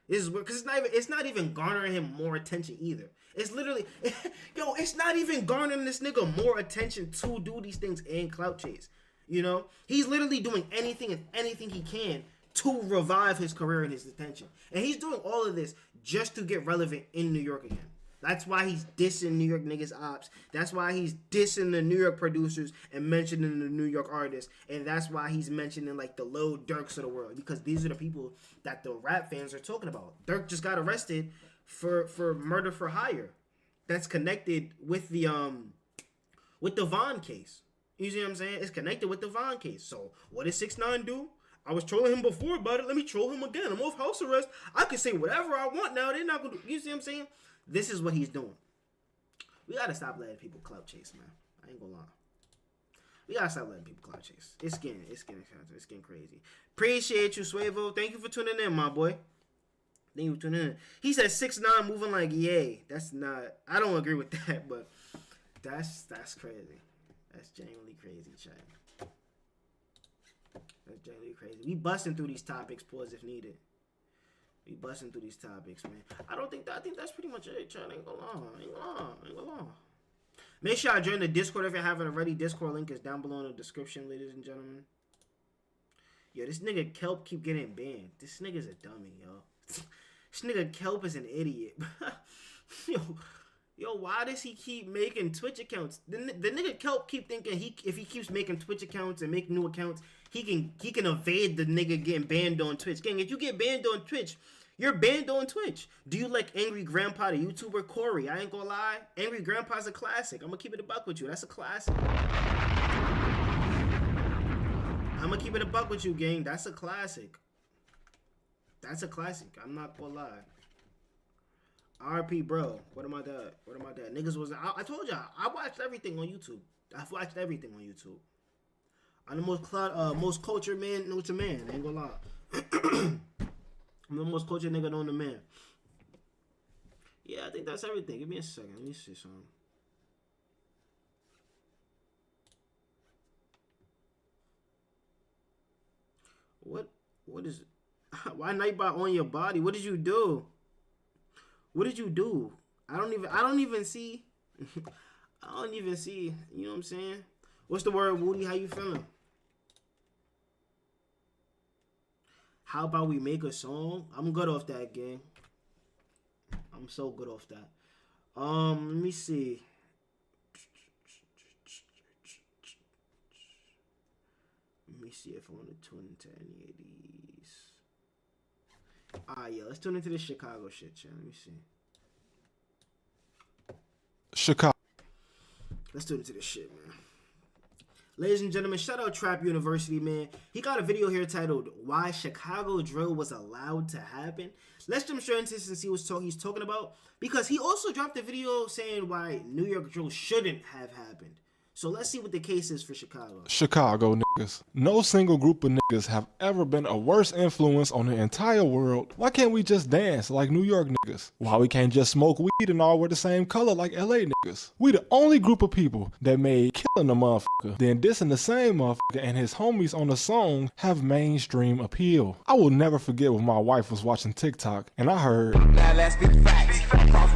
This is weird because it's not even garnering him more attention either. It's literally, it's not even garnering this nigga more attention to do these things and clout chase. You know, he's literally doing anything he can to revive his career and his attention, and he's doing all of this just to get relevant in New York again. That's why he's dissing New York niggas ops. That's why he's dissing the New York producers and mentioning the New York artists. And that's why he's mentioning like the Lil Durks of the world, because these are the people that the rap fans are talking about. Durk just got arrested for murder for hire. That's connected with the Vaughn case. You see what I'm saying? It's connected with the Von case. So what did 6ix9ine do? I was trolling him before about it. Let me troll him again. I'm off house arrest. I can say whatever I want now. They're not gonna do. You see what I'm saying? This is what he's doing. We gotta stop letting people clout chase, man. I ain't gonna lie. We gotta stop letting people clout chase. It's getting crazy. Appreciate you, Suevo. Thank you for tuning in, my boy. Thank you for tuning in. He said 6ix9ine moving like yay. That's not. I don't agree with that, but that's crazy. That's genuinely crazy, chat. That's genuinely crazy. We busting through these topics, pause if needed. We busting through these topics, man. I think that's pretty much it, chat. Ain't gonna lie. Make sure I join the Discord if you haven't already. Discord link is down below in the description, ladies and gentlemen. Yo, this nigga Kelp keep getting banned. This nigga's a dummy, yo. This nigga Kelp is an idiot. Yo, why does he keep making Twitch accounts? The nigga Kelp keep thinking if he keeps making Twitch accounts and making new accounts, he can evade the nigga getting banned on Twitch. Gang, if you get banned on Twitch, you're banned on Twitch. Do you like Angry Grandpa, the YouTuber Corey? I ain't gonna lie. Angry Grandpa's a classic. I'm gonna keep it a buck with you. That's a classic. I'm gonna keep it a buck with you, gang. That's a classic. That's a classic. I'm not gonna lie. RP, bro. What am I done? Niggas was. I told y'all. I watched everything on YouTube. I've watched everything on YouTube. I'm the most cultured man known to man. I ain't gonna lie. I'm the most cultured nigga known to man. Yeah, I think that's everything. Give me a second. Let me see something. What is it? Why Nightbot on your body? What did you do? What did you do? I don't even see. I don't even see. You know what I'm saying? What's the word, Woody? How you feeling? How about we make a song? I'm good off that, gang. I'm so good off that. Let me see. Let me see if I want to tune into any of these. Yeah, let's tune into this Chicago shit, chat. Let me see. Chicago. Let's tune into this shit, man. Ladies and gentlemen, shout out Trap University, man. He got a video here titled "Why Chicago Drill Was Allowed to Happen." Let's jump straight into this and see what he's talking about, because he also dropped a video saying why New York drill shouldn't have happened. So let's see what the case is for Chicago. Chicago niggas. No single group of niggas have ever been a worse influence on the entire world. Why can't we just dance like New York niggas? Why we can't just smoke weed and all wear the same color like LA niggas? We the only group of people that made killing a motherfucker, then dissing the same motherfucker and his homies on the song have mainstream appeal. I will never forget when my wife was watching TikTok and I heard, "Now let's be facts. I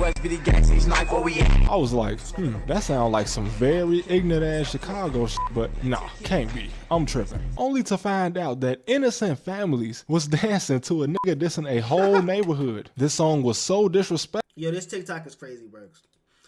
was like, that sounds like some very ignorant ass Chicago shit, but nah, can't be. I'm tripping. Only to find out that innocent families was dancing to a nigga dissing a whole neighborhood. This song was so disrespectful. Yo, this TikTok is crazy, Bergs.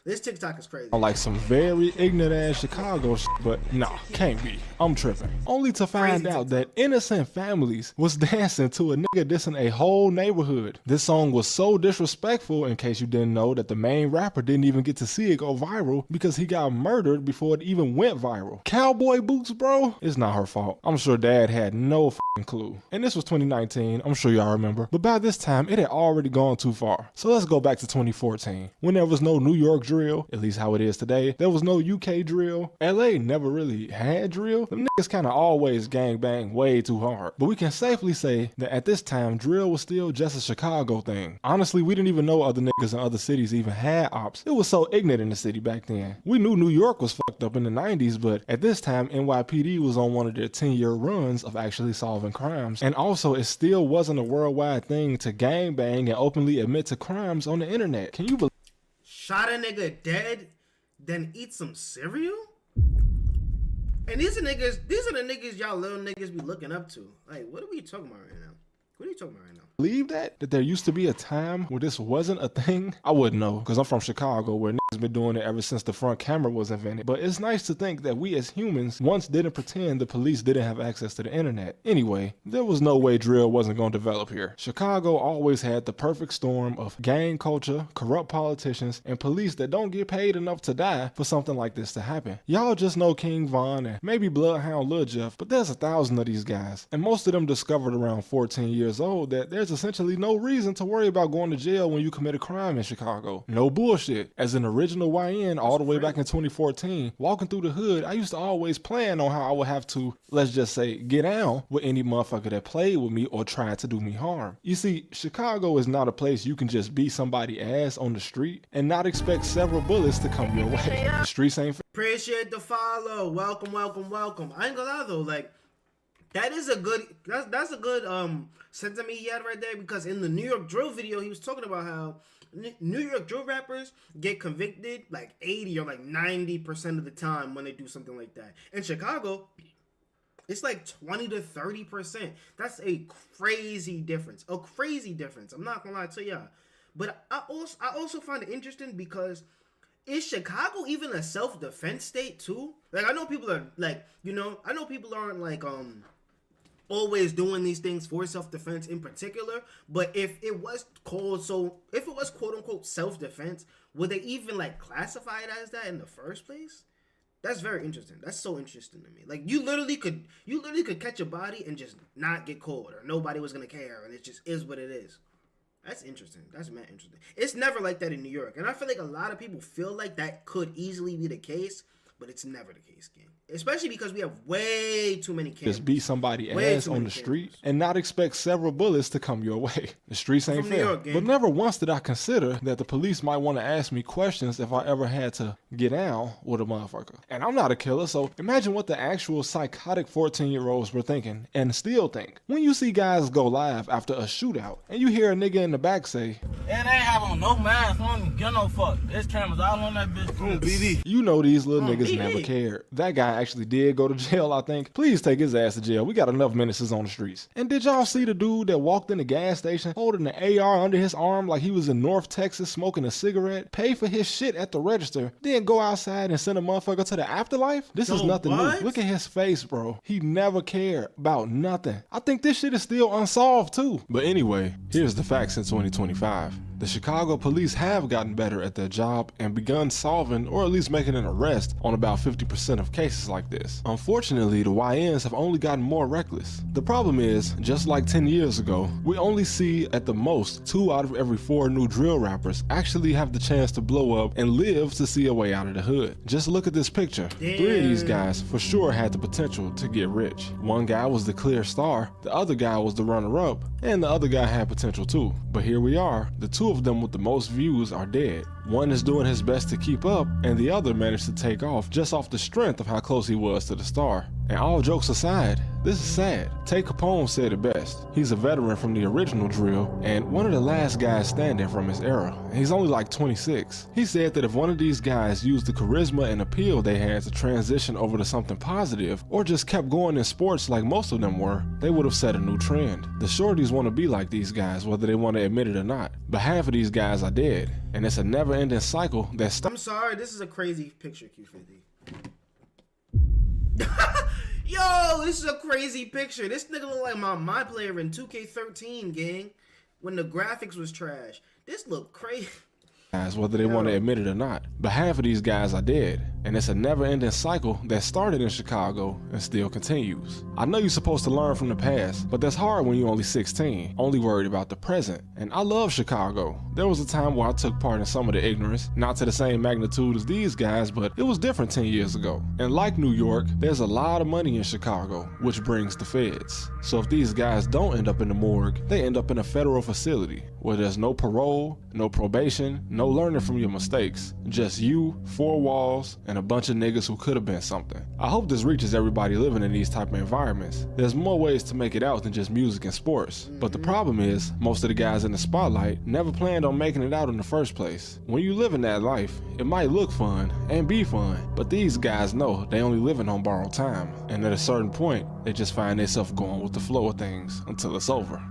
This TikTok is crazy. Like some very ignorant ass Chicago shit, but nah, can't be. I'm tripping. Only to find out that innocent families was dancing to a nigga dissing a whole neighborhood. This song was so disrespectful, in case you didn't know, that the main rapper didn't even get to see it go viral because he got murdered before it even went viral. Cowboy boots, bro? It's not her fault. I'm sure dad had no fucking clue. And this was 2019, I'm sure y'all remember. But by this time, it had already gone too far. So let's go back to 2014, when there was no New York drill, at least how it is today. There was no UK drill. LA never really had drill. Them niggas kind of always gangbang way too hard. But we can safely say that at this time, drill was still just a Chicago thing. Honestly, we didn't even know other niggas in other cities even had ops. It was so ignorant in the city back then. We knew New York was fucked up in the 90s, but at this time, NYPD was on one of their 10-year runs of actually solving crimes. And also, it still wasn't a worldwide thing to gangbang and openly admit to crimes on the internet. Can you believe? Shot a nigga dead, then eat some cereal? And these are the niggas y'all little niggas be looking up to. Like, what are we talking about right now? What are you talking about right now? Believe that there used to be a time where this wasn't a thing? I wouldn't know, because I'm from Chicago, where has been doing it ever since the front camera was invented, but it's nice to think that we as humans once didn't pretend the police didn't have access to the internet. Anyway, there was no way drill wasn't going to develop here. Chicago always had the perfect storm of gang culture, corrupt politicians, and police that don't get paid enough to die for something like this to happen. Y'all just know King Von and maybe Bloodhound Lil Jeff, but there's 1,000 of these guys, and most of them discovered around 14 years old that there's essentially no reason to worry about going to jail when you commit a crime in Chicago. No bullshit. As an original YN all the way back in 2014, walking through the hood, I used to always plan on how I would have to, let's just say, get down with any motherfucker that played with me or tried to do me harm. You see, Chicago is not a place you can just beat somebody's ass on the street and not expect several bullets to come your way. The streets ain't fair. Appreciate the follow. Welcome, welcome, welcome. I ain't gonna lie though, like that is a good that's a good sentiment he had right there, because in the New York drill video he was talking about how New York drill rappers get convicted like 80 or like 90% of the time when they do something like that. In Chicago, it's like 20 to 30%. That's a crazy difference. A crazy difference. I'm not gonna lie to y'all. But I also find it interesting because is Chicago even a self-defense state too? Like I know people are like, you know, I know people aren't like always doing these things for self-defense in particular, but if it was quote unquote self-defense, would they even like classify it as that in the first place? That's very interesting. That's so interesting to me. Like you literally could catch a body and just not get caught, or nobody was gonna care, and it just is what it is. That's interesting. That's mad interesting. It's never like that in New York, and I feel like a lot of people feel like that could easily be the case, but it's never the case, gang. Especially because we have way too many cameras. Just beat somebody ass on the street and not expect several bullets to come your way. The streets ain't fair. But never once did I consider that the police might want to ask me questions if I ever had to get down with a motherfucker. And I'm not a killer, so imagine what the actual psychotic 14-year-olds were thinking and still think. When you see guys go live after a shootout and you hear a nigga in the back say, "And they have on no mask, I don't get no fuck. There's cameras all on that bitch." BD. You know these little niggas never cared. That guy actually did go to jail, I think. Please take his ass to jail. We got enough menaces on the streets. And did y'all see the dude that walked in the gas station holding the AR under his arm like he was in North Texas smoking a cigarette, pay for his shit at the register, then go outside and send a motherfucker to the afterlife? This is nothing new. Look at his face, bro. He never cared about nothing. I think this shit is still unsolved too. But anyway, here's the facts in 2025. The Chicago police have gotten better at their job and begun solving or at least making an arrest on about 50% of cases like this. Unfortunately, the YNs have only gotten more reckless. The problem is, just like 10 years ago, we only see at the most 2 out of every 4 new drill rappers actually have the chance to blow up and live to see a way out of the hood. Just look at this picture. 3 of these guys for sure had the potential to get rich. One guy was the clear star, the other guy was the runner-up, and the other guy had potential too. But here we are, the 2 of them with the most views are dead. One is doing his best to keep up, and the other managed to take off just off the strength of how close he was to the star. And all jokes aside, this is sad. Tay Capone said it best. He's a veteran from the original drill and one of the last guys standing from his era. He's only like 26. He said that if one of these guys used the charisma and appeal they had to transition over to something positive, or just kept going in sports like most of them were, they would have set a new trend. The shorties want to be like these guys, whether they want to admit it or not. But half of these guys are dead, and it's a never-ending cycle that I'm sorry, this is a crazy picture, Q50. Yo, this is a crazy picture. This nigga look like my player in 2K13, gang, when the graphics was trash. This look crazy. Whether they want to admit it or not. But half of these guys are dead, and it's a never-ending cycle that started in Chicago and still continues. I know you're supposed to learn from the past, but that's hard when you're only 16, only worried about the present. And I love Chicago. There was a time where I took part in some of the ignorance, not to the same magnitude as these guys, but it was different 10 years ago. And like New York, there's a lot of money in Chicago, which brings the feds. So if these guys don't end up in the morgue, they end up in a federal facility where there's no parole, no probation, no learning from your mistakes. Just you, 4 walls, and a bunch of niggas who could have been something. I hope this reaches everybody living in these type of environments. There's more ways to make it out than just music and sports. But the problem is, most of the guys in the spotlight never planned on making it out in the first place. When you live in that life, it might look fun and be fun, but these guys know they only living on borrowed time. And at a certain point, they just find themselves going with the flow of things until it's over.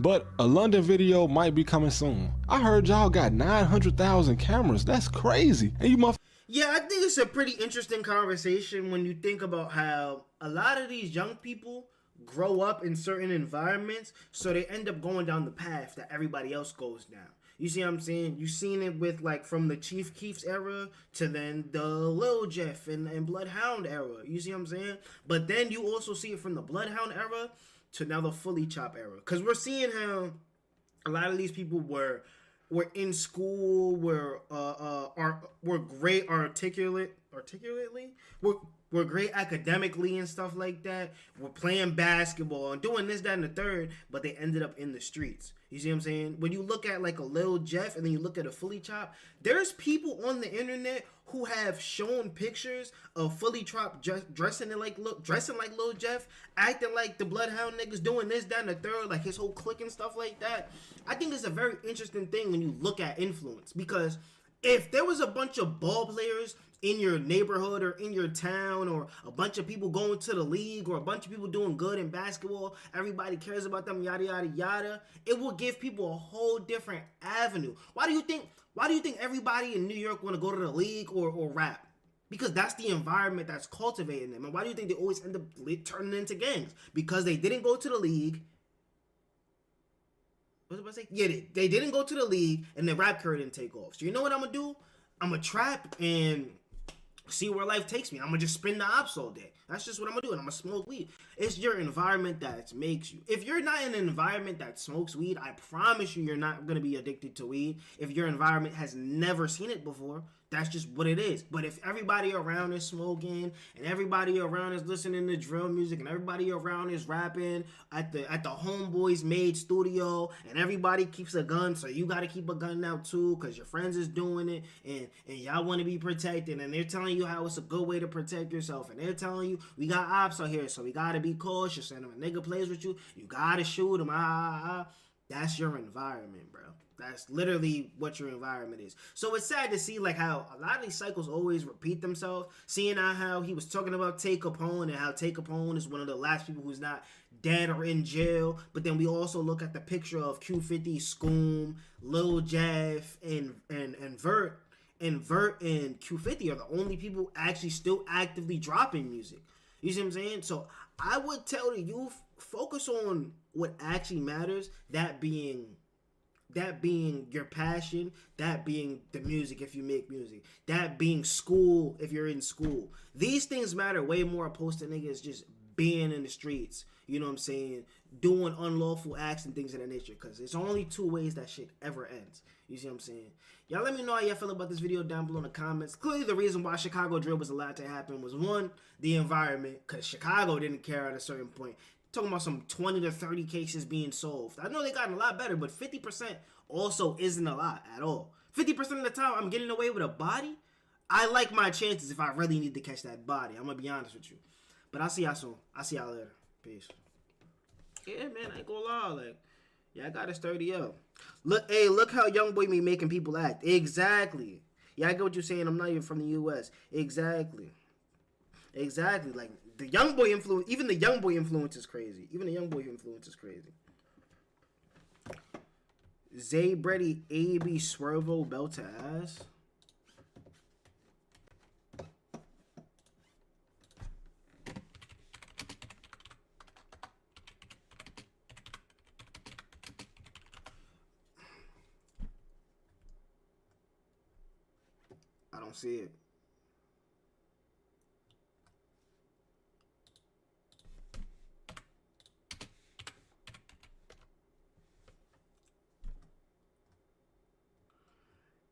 But a London video might be coming soon. I heard y'all got 900,000 cameras. That's crazy. And you motherfuckers. Yeah, I think it's a pretty interesting conversation when you think about how a lot of these young people grow up in certain environments, so they end up going down the path that everybody else goes down. You see what I'm saying? You've seen it with, like, from the Chief Keef's era to then the Lil Jeff and Bloodhound era. You see what I'm saying? But then you also see it from the Bloodhound era to now the Fully Chop era. Because we're seeing how a lot of these people were in school, were great articulately, we're great academically and stuff like that. We're playing basketball and doing this, that, and the third, but they ended up in the streets. You see what I'm saying? When you look at like a Lil Jeff and then you look at a Fully Chop, there's people on the internet who have shown pictures of Fully Chop dressing like Lil Jeff, acting like the Bloodhound niggas, doing this, that, and the third, like his whole clique and stuff like that. I think it's a very interesting thing when you look at influence, because if there was a bunch of ball players in your neighborhood or in your town, or a bunch of people going to the league, or a bunch of people doing good in basketball, everybody cares about them, yada yada yada, it will give people a whole different avenue. Why do you think everybody in New York want to go to the league or rap? Because that's the environment that's cultivating them. And why do you think they always end up turning into gangs? Because they didn't go to the league. What was I about to say? Yeah, they didn't go to the league, and the rap career didn't take off. So you know what I'm gonna do? I'm gonna trap and see where life takes me. I'm gonna just spin the ops all day. That's just what I'm gonna do, and I'm gonna smoke weed. It's your environment that makes you. If you're not in an environment that smokes weed, I promise you're not gonna be addicted to weed. If your environment has never seen it before, that's just what it is. But if everybody around is smoking, and everybody around is listening to drill music, and everybody around is rapping at the homeboys made studio, and everybody keeps a gun, so you gotta keep a gun now too, cause your friends is doing it, and y'all want to be protected, and they're telling you how it's a good way to protect yourself, and they're telling you we got ops out here, so we gotta be cautious, and if a nigga plays with you, you gotta shoot him. That's your environment, bro. That's literally what your environment is. So it's sad to see like how a lot of these cycles always repeat themselves. Seeing how he was talking about Tay Capone, and how Tay Capone is one of the last people who's not dead or in jail. But then we also look at the picture of Q50, Scoom, Lil Jeff, and Vert. And Vert and Q50 are the only people actually still actively dropping music. You see what I'm saying? So I would tell the youth, focus on what actually matters, that being your passion, that being the music if you make music, that being school if you're in school. These things matter way more opposed to niggas just being in the streets, you know what I'm saying, doing unlawful acts and things of that nature, because there's only two ways that shit ever ends. You see what I'm saying? Y'all let me know how y'all feel about this video down below in the comments. Clearly the reason why Chicago drill was allowed to happen was, one, the environment, because Chicago didn't care at a certain point. Talking about some 20 to 30 cases being solved. I know they gotten a lot better, but 50% also isn't a lot at all. 50% of the time I'm getting away with a body. I like my chances if I really need to catch that body. I'm going to be honest with you. But I'll see y'all soon. I'll see y'all later. Peace. Yeah, man, I ain't gonna lie. Like, yeah, I gotta sturdy up. Look, hey, look how YoungBoy me making people act. Exactly. Yeah, I get what you're saying. I'm not even from the U.S. Exactly. Like, the YoungBoy influence, even the YoungBoy influence is crazy. Zay Brady, A.B. Swervo, belt to ass. I don't see it.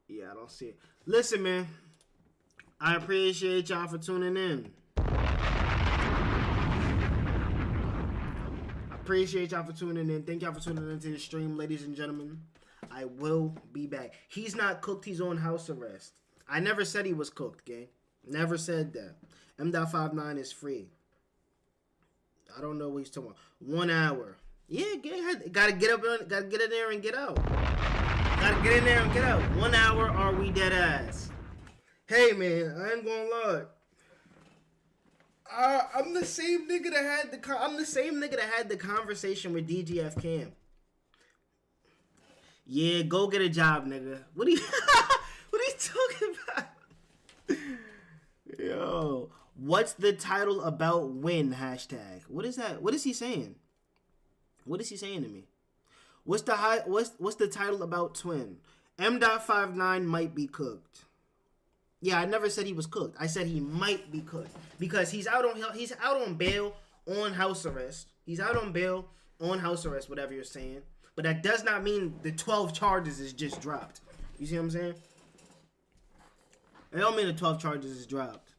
Yeah, I don't see it. Listen, man. I appreciate y'all for tuning in. Thank y'all for tuning into the stream, ladies and gentlemen. I will be back. He's not cooked. He's on house arrest. I never said he was cooked, gang. Never said that. Mdot59 is free. I don't know what he's talking about. 1 hour. Yeah, gotta get up, gotta get in there and get out. 1 hour, are we dead ass? Hey, man, I ain't gonna lie. I'm the same nigga that had the conversation with DGF Cam. Yeah, go get a job, nigga. What are you what are you talking about? Yo, what's the title about when hashtag? What is that? What is he saying? What is he saying to me? What's the title about twin? M.59 might be cooked. Yeah, I never said he was cooked. I said he might be cooked because he's out on bail on house arrest. He's out on bail on house arrest, whatever you're saying. But that does not mean the 12 charges is just dropped. You see what I'm saying? It don't mean the 12 charges is dropped.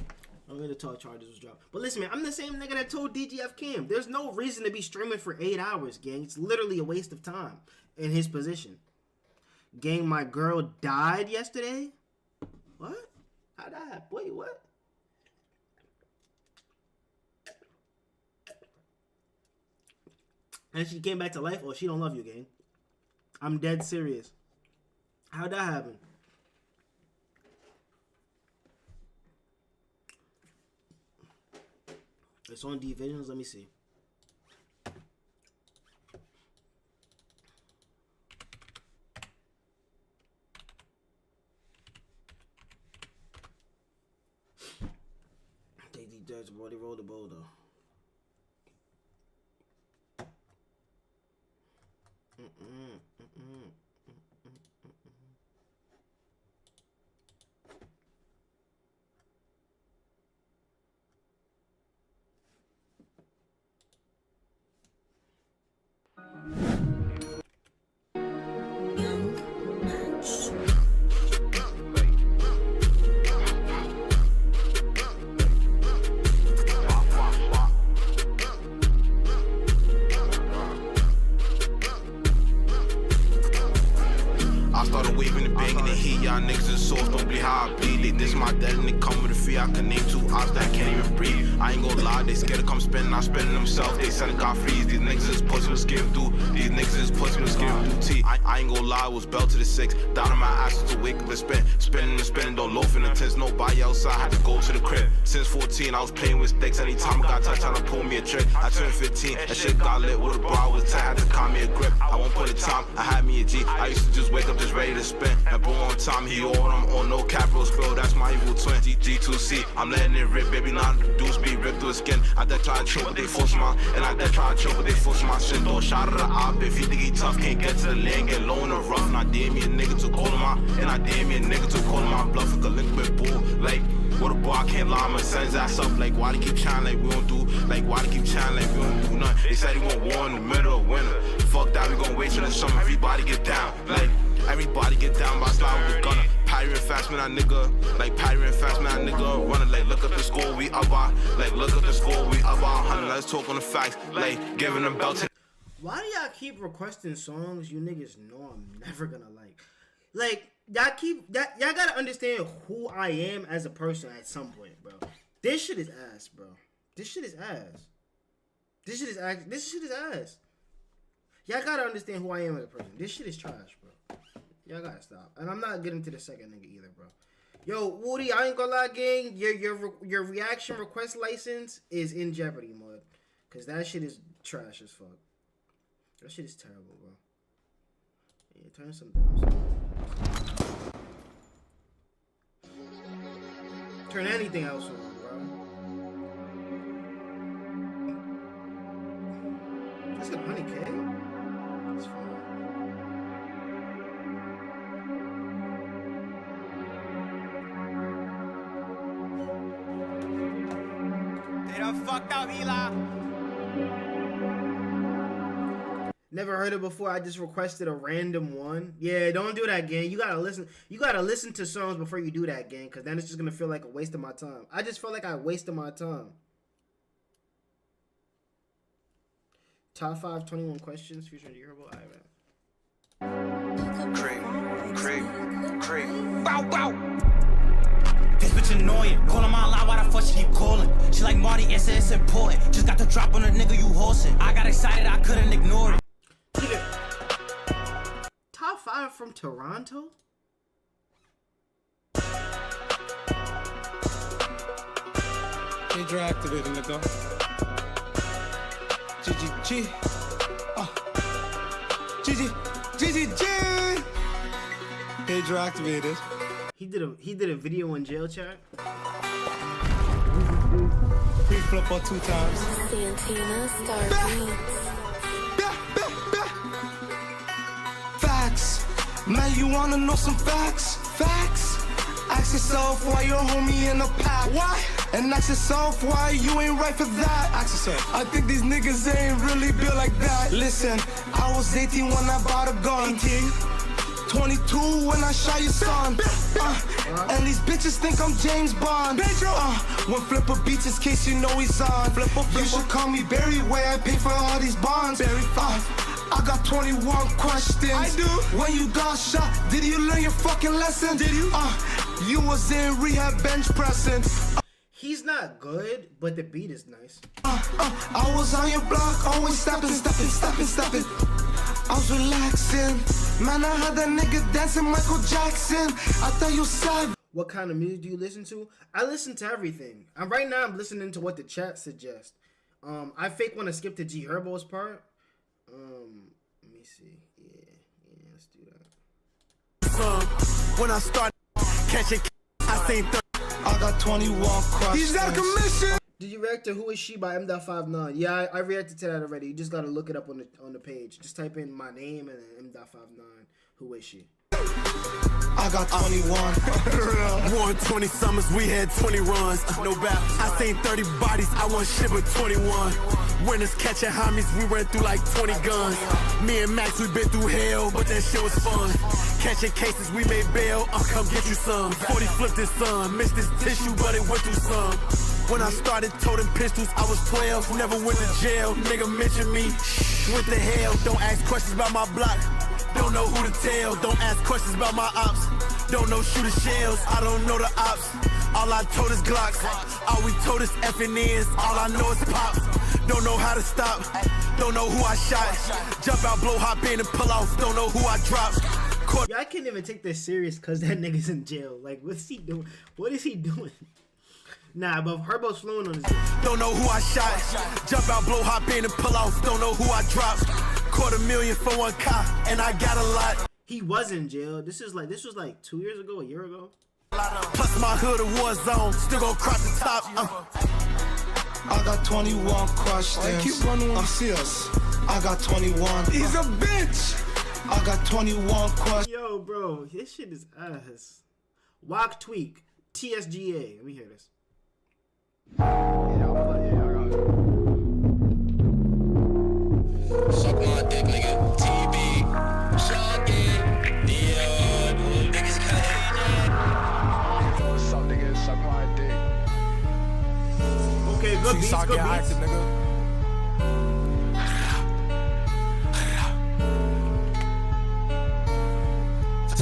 I don't mean the 12 charges was dropped. But listen, man, I'm the same nigga that told DGF Cam. There's no reason to be streaming for 8 hours, gang. It's literally a waste of time in his position. Gang, my girl died yesterday? What? How'd that happen? Wait, what? And she came back to life? Oh, she don't love you, gang. I'm dead serious. How'd that happen? It's on D-Visions. Let me see. Take the judge, bro. They rolled the bowl, though. I started waving and banging the heat. Y'all niggas is soft, don't be how I bleed. This my dead and it come with a fee. I can name 2 ops that can't even breathe. I ain't gonna lie, they scared to come spending, I spending themselves. They selling got freeze. These niggas is pussy with skim through. These niggas is pussy with skim through T. I ain't gonna lie, it was belt to the 6. Down on my ass to wake up and spin. Spinning and spinning, don't loaf in the tents. Nobody outside, had to go to the crib. Since 14, I was playing with sticks. Anytime I got touched, trying to pull me a trick. I turned 15, that shit got lit with a bra. I was tight, had to call me a grip. I won't put it time, I had me a G. I used to just wake up just ready to spin. And bro on time, he on them on no capital spill. That's my evil twin. G2C, I'm letting it rip, baby. Now the deuce be ripped through his skin. I dare try to choke, but they force my. And I dare try to choke, but they force my shit. Don't shout at the op if he think he tough. Can't get to the lane, get low in the rough. And I dare me a nigga to call him out. And I dare me a nigga to call him out bluff. Like a liquid bull. Like, what a boy, I can't lie, man. Send his ass up. Like, why they keep trying like we don't do? Like, why they keep trying like we don't do nothing? They said he want war in the middle of winter. Fuck that, we gon' wait till the summer. Everybody get down. Like, everybody get down by slide with the gunner. Parry and fast, man, that nigga. Like, parry and fast, man, that nigga. Running, like, look at the score, we up by. Like, look at the score, we up by 100. Let's talk on the facts. Like, giving them belts. Why do y'all keep requesting songs you niggas know I'm never gonna like? Like, y'all gotta understand who I am as a person at some point, bro. This shit is ass, bro. This shit is ass. This shit is ass. Y'all gotta understand who I am as a person. This shit is trash, bro. Y'all gotta stop. And I'm not getting to the second nigga either, bro. Yo, Woody, I ain't gonna lie, gang. Your reaction request license is in jeopardy, mud. Cause that shit is trash as fuck. That shit is terrible, bro. Yeah, turn something else on. Turn anything else on, bro. That's got 100K? It's fine. They done fucked up, Eli. Never heard it before. I just requested a random one. Yeah, don't do that, gang. You gotta listen. You gotta listen to songs before you do that, gang. Cause then it's just gonna feel like a waste of my time. I just felt like I wasted my time. Top 5 21 questions featuring the herbal. Alright, man. Creep. Bow, bow. This bitch annoying. Calling my line, why the fuck she keep calling? She like Marty, it's important. Just got the drop on the nigga you horsing. I got excited, I couldn't ignore it. Top 5 from Toronto? Major activated, nigga. GGG. GG. Pager activated. He did a video in jail chat. We flip on 2 times. Santina Star Facts. Man, you wanna know some facts? Facts. Ask yourself why your homie in the pack. Why? And ask yourself why you ain't right for that. Ask yourself. I think these niggas ain't really built like that. Listen, I was 18 when I bought a gun. 18. 22 when I shot your son. And these bitches think I'm James Bond. When Flipper beats his case, you know he's on. You should call me Barry, where I pay for all these bonds. I got 21 questions. I do. When you got shot, did you learn your fucking lesson? Did you? You was in rehab bench pressing. He's not good, but the beat is nice. I was on your block, always stepping. I was relaxing. Man, I had that nigga dancing Michael Jackson. I thought you said. What kind of music do you listen to? I listen to everything. Right now I'm listening to what the chat suggests. I fake want to skip to G Herbo's part. Let me see. Yeah, let's do that. When I start catching, I seen I got 21 questions. He's got a commission. Did you react to Who Is She by Mdot59? Yeah, I reacted to that already. You just gotta look it up on the page. Just type in my name and then Mdot59. Who is she? I got 21. Won 20 summers, we had 20 runs. No doubt. I seen 30 bodies, I want shit with 21. Winners catching homies, we ran through like 20 guns. Me and Max, we been through hell, but that shit was fun. Catching cases, we made bail, I'll come get you some. 40 flipped his son, missed his tissue, but it went through some. When I started toting pistols, I was 12, never went to jail. Nigga mention me, went to hell. Don't ask questions about my block, don't know who to tell. Don't ask questions about my ops, don't know shooter shells. I don't know the ops, all I told is Glocks. All we told is effing ends, all I know is pop. Don't know how to stop, don't know who I shot. Jump out, blow, hop in and pull off, don't know who I dropped. Yeah, I can't even take this serious cause that nigga's in jail. Like, what's he doing? What is he doing? Nah, but Herbo's flowing on his. Don't know who I shot. Jump out, blow, hop in and pull off. Don't know who I dropped. $250,000 for one car, and I got a lot. He was in jail. This was like 2 years ago, a year ago. Plus my hood a war zone, still gon' cross the top. I got 21 questions. Keep running on serious. I got 21. He's a bitch. I got 21 questions. Yo, bro, this shit is ass. Walk Tweak, TSGA. Let me hear this. Suck my dick, nigga. TB. Suck it. Yeah. Niggas cut it. Suck, nigga. Suck my dick. Okay, good beats, good beats. Active, nigga.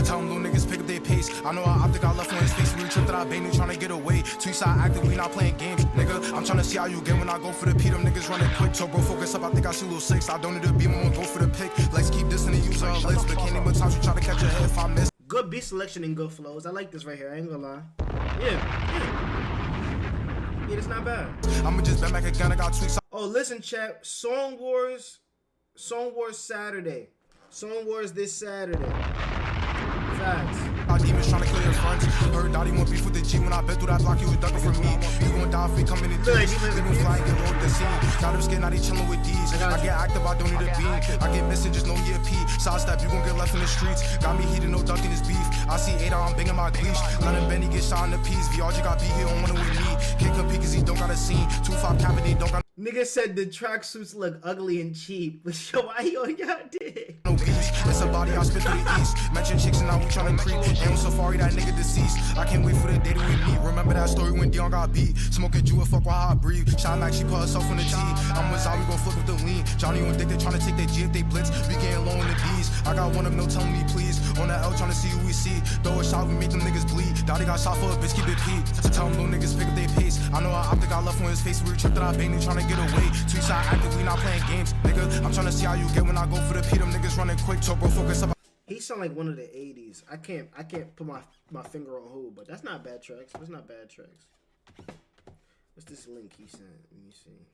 Tell them little niggas pick up their pace. I know I optic, I left on his face. We tripped that I bang, trying to get away. Two-side active, we not playing games. Nigga, I'm trying to see how you get when I go for the P. Them niggas running quick. So bro, focus up, I think I see little 6. I don't need to be more, go for the pick. Let's keep this in the use of legs. But can't even times you try to catch your head if I miss. Good beat selection and good flows. I like this right here, I ain't gonna lie. Yeah, it's not bad. I'ma just bend back again, I got tweaks. Oh, listen, chat. Song Wars Saturday. Song Wars this Saturday. Facts. Our demons trying to kill your friends. Heard Dottie want beef with the G when I bet through that block, he was ducking from me. You gon' die if we come in the G's. Living flying, get rolled the scene. Got him scared, now they chillin' with D's. I get active, I don't need a beam. I get messages, no me a P. Sidestep, you gon' get left in the streets. Got me heated, no ducking his beef. I see 8 I'm banging my gleesh. Let him Benny get shot in the piece. VRG got beat, he don't wanna with me. Can't compete cause he don't got a scene. 2-5 cap and he don't got. Nigga said the tracksuits look ugly and cheap. But yo, why you on y'all dick? No beats, it's a body I spit through the east. Mention chicks and now we tryna creep. And on Safari, that nigga deceased. I can't wait for the day that we meet. Remember that story when Dion got beat. Smoking Jew, fuck while I breathe. Shine back, she put herself on the T. I'm with Zai, we gon' flip with the lean. Johnny on dick, they tryna take their G if they blitz. We getting low in the D's. I got one of them, no telling me please. On that L tryna see who we see. Throw a shot, we make them niggas bleed. Dottie got shot for a bitch, keep it P. So tell them little niggas pick up their pace. I know I optic, I left on his face. We were tripped that I bang, they tryna get away. Two-side active, we not playing games. Nigga, I'm tryna see how you get when I go for the P. Them niggas running quick, so bro, focus up. He sound like one of the 80s. I can't put my finger on who, but that's not bad tracks. That's not bad tracks. What's this link he sent? Let me see.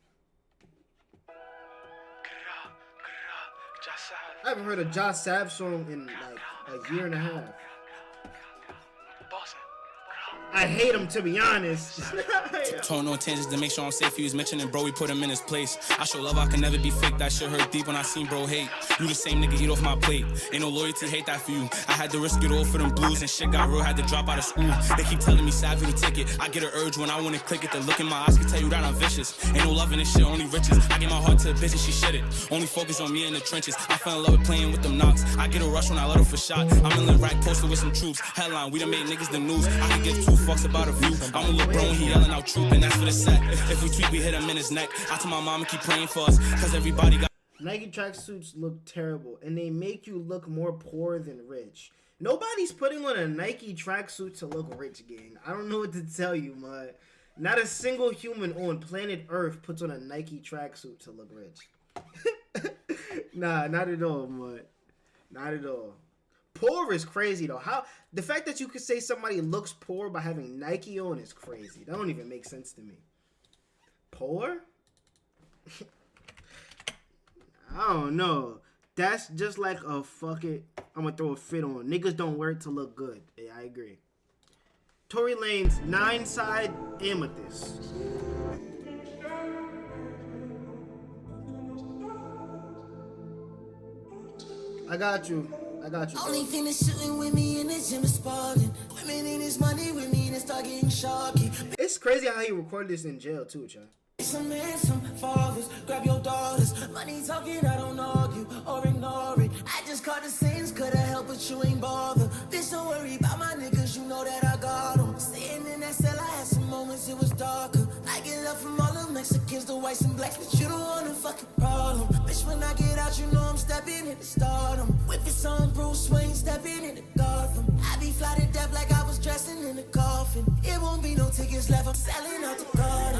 I haven't heard a Josh Sapp song in like a year and a half. I hate him, to be honest. Tone on tangents to make sure I'm safe. He was mentioning bro, we put him in his place. I show love, I can never be fake. That shit hurt deep when I seen bro hate. You the same nigga, eat off my plate. Ain't no loyalty, hate that for you. I had to risk it all for them blues and shit got real, had to drop out of school. They keep telling me savvy the ticket. I get an urge when I wanna click it. The look in my eyes can tell you that I'm vicious. Ain't no love in this shit, only riches. I give my heart to a bitch and she shit it. Only focus on me in the trenches. I fell in love with playing with them knocks. I get a rush when I let her for shot. I'm in the rack posted with some troops. Headline, we done made niggas the news. I can give 2 fucks about a view. I'm a little bro and he yelling out troop, and that's for the set. If we tweet, we hit him in his neck. I told my mama keep praying for us, cause everybody got. Nike tracksuits look terrible, and they make you look more poor than rich. Nobody's putting on a Nike tracksuit to look rich, gang. I don't know what to tell you, man. Not a single human on planet Earth puts on a Nike tracksuit to look rich. Nah, not at all, man. Not at all. Poor is crazy though. How the fact that you could say somebody looks poor by having Nike on is crazy. That don't even make sense to me. Poor? I don't know. That's just like a fuck it, I'm gonna throw a fit on. Niggas don't wear it to look good. Yeah, I agree. Tory Lanez 9-side amethyst. I got you. I got you. Only thing that's shooting with me in the gym is sparking. Women in his money with me and start getting shocky. It's crazy how he recorded this in jail too, child. Some men, some fathers, grab your daughters. Money talking, I don't argue or ignore it. I just caught the sins, coulda helped, but you ain't bother. Bitch, don't worry about my niggas, you know that I got them. Staying in that cell, I had some moments, it was darker. I get love from all the Mexicans, the whites and blacks, but you don't want a fucking problem. Bitch, when I get out, you know I'm stepping into stardom. With his son, Bruce Wayne, stepping into Gotham. I be fly to death like I was dressing in a coffin. It won't be no tickets left, I'm selling out the garden.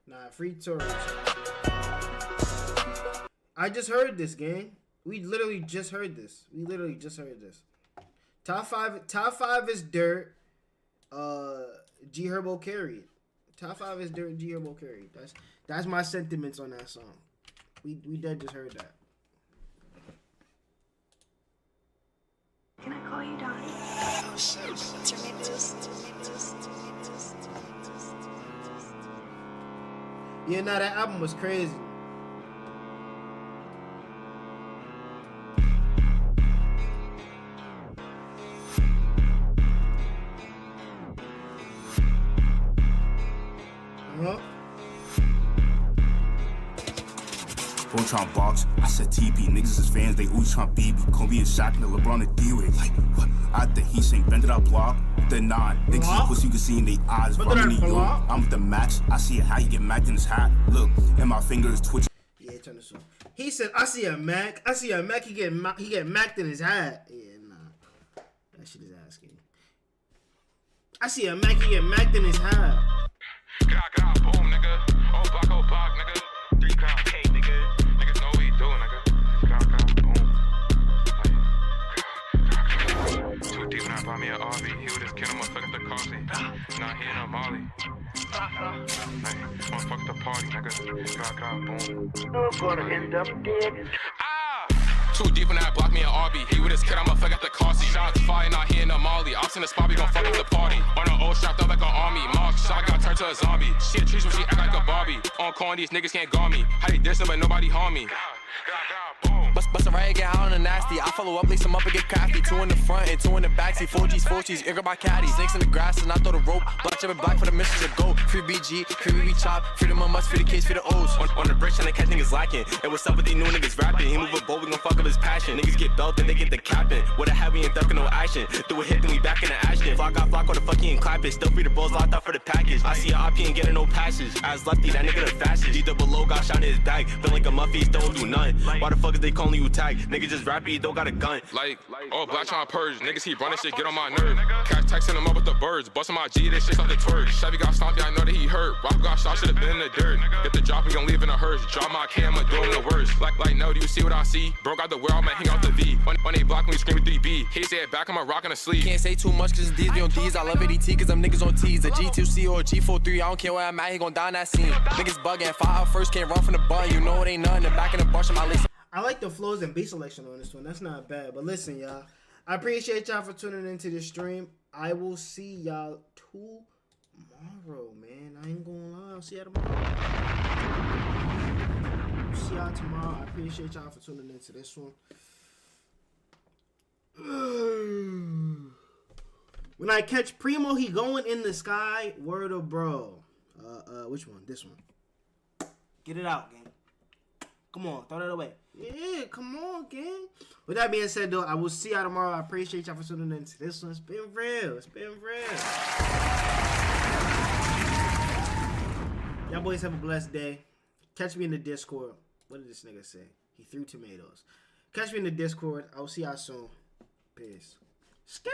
Nah, free Tory. I just heard this, gang. We literally just heard this. Top five is dirt. G Herbo carried. Top 5 is dirt. G Herbo carried. That's my sentiments on that song. We dead just heard that. Can I call you Donnie? Oh shit. What's your name? Yeah, nah, that album was crazy. Bro tryna box, I said TP, niggas is fans, they always tryna beat me. Kobe is shocking the LeBron to deal with. Like, what? I think he saying bend it up block, the 9. Niggas see pussy, you can see in they eyes. From New York, I'm with the max, I see how he get macked in his hat. Look, and my fingers twitching. Yeah, turn this on. He said, I see a Mac, he get macked in his hat. Yeah, nah. That shit is asking. I see a Mac, he get macked in his hat. Boom, nigga. Oh, block, nigga. 3 crown K, nigga. Niggas know what he doing, nigga. Boom. Too deep when I buy me an RV. He would just kill him, motherfucker, the coffee. Nah, he in a Molly. Motherfucker, the party, nigga. Boom. You're gonna end up dead. Too deep when I block me an RB. He with his kid, I'ma fuck up the car seat. Shots fire, not here in the Molly. Ops in the spot, we gon' fuck up the party. On an old strapped up like an army. Mark shot got turned to a zombie. She a trees when she act like a Barbie. On corn, these niggas can't guard me. How they dissing, but nobody harm me. Bust a riot, get out on the nasty. I follow up, lace them up and get crafty. 2 in the front and 2 in the backseat. 4Gs, ear by caddy. Snakes in the grass and I throw the rope. Black jumping black for the mission to go. Free BG, free BB chop. Freedom of must, free the case, free the O's. On the bridge, and the catch niggas lacking. And what's up with these new niggas rapping? He move a boat, we gon' fuck up his passion. Niggas get belted, they get the capping. What a hat, we ain't ducking no action. Do a hit, then we back in the action. Flock, what the fuck he ain't clapping. Still free the balls locked up for the package. I see a op, he ain't getting no passage. As lefty, that nigga the fastest. G double low, got shot in his bag. Feel like a muffy, don't do none. Why the fuck is they calling you tag? Nigga just rapping, you don't got a gun. Like, oh, black trying to purge. Niggas keep running shit, get on my nerve. Cash texting him up with the birds. Busting my G, this shit's off the twerk. Chevy got stomped, yeah, I know that he hurt. Rock got shot, should've been in the dirt. Get the drop, we gon' leave in a hearse. Drop my camera, doing the worst. Like, no, do you see what I see? Bro got the where I'ma hang out the V. When they block me, screaming 3B. He said back, I'ma rockin' asleep. Can't say too much cause D's be on D's. I love ADT cause them niggas on T's. A G2C or a G43, I don't care where I'm at, he gon' die in that scene. Niggas bugging, 5 out first, can't run from the bun. You know it ain't nothing, the back in the brush, my lace. I like the flows and beat selection on this one. That's not bad. But listen, y'all. I appreciate y'all for tuning into this stream. I will see y'all tomorrow, man. I ain't gonna lie. I'll see y'all tomorrow. See y'all tomorrow. I appreciate y'all for tuning into this one. When I catch Primo, he going in the sky. Word of bro. Which one? This one. Get it out, gang. Come on, throw that away. Yeah, come on, gang. With that being said, though, I will see y'all tomorrow. I appreciate y'all for tuning in to this one. It's been real. It's been real. Y'all boys have a blessed day. Catch me in the Discord. What did this nigga say? He threw tomatoes. Catch me in the Discord. I will see y'all soon. Peace. Skate.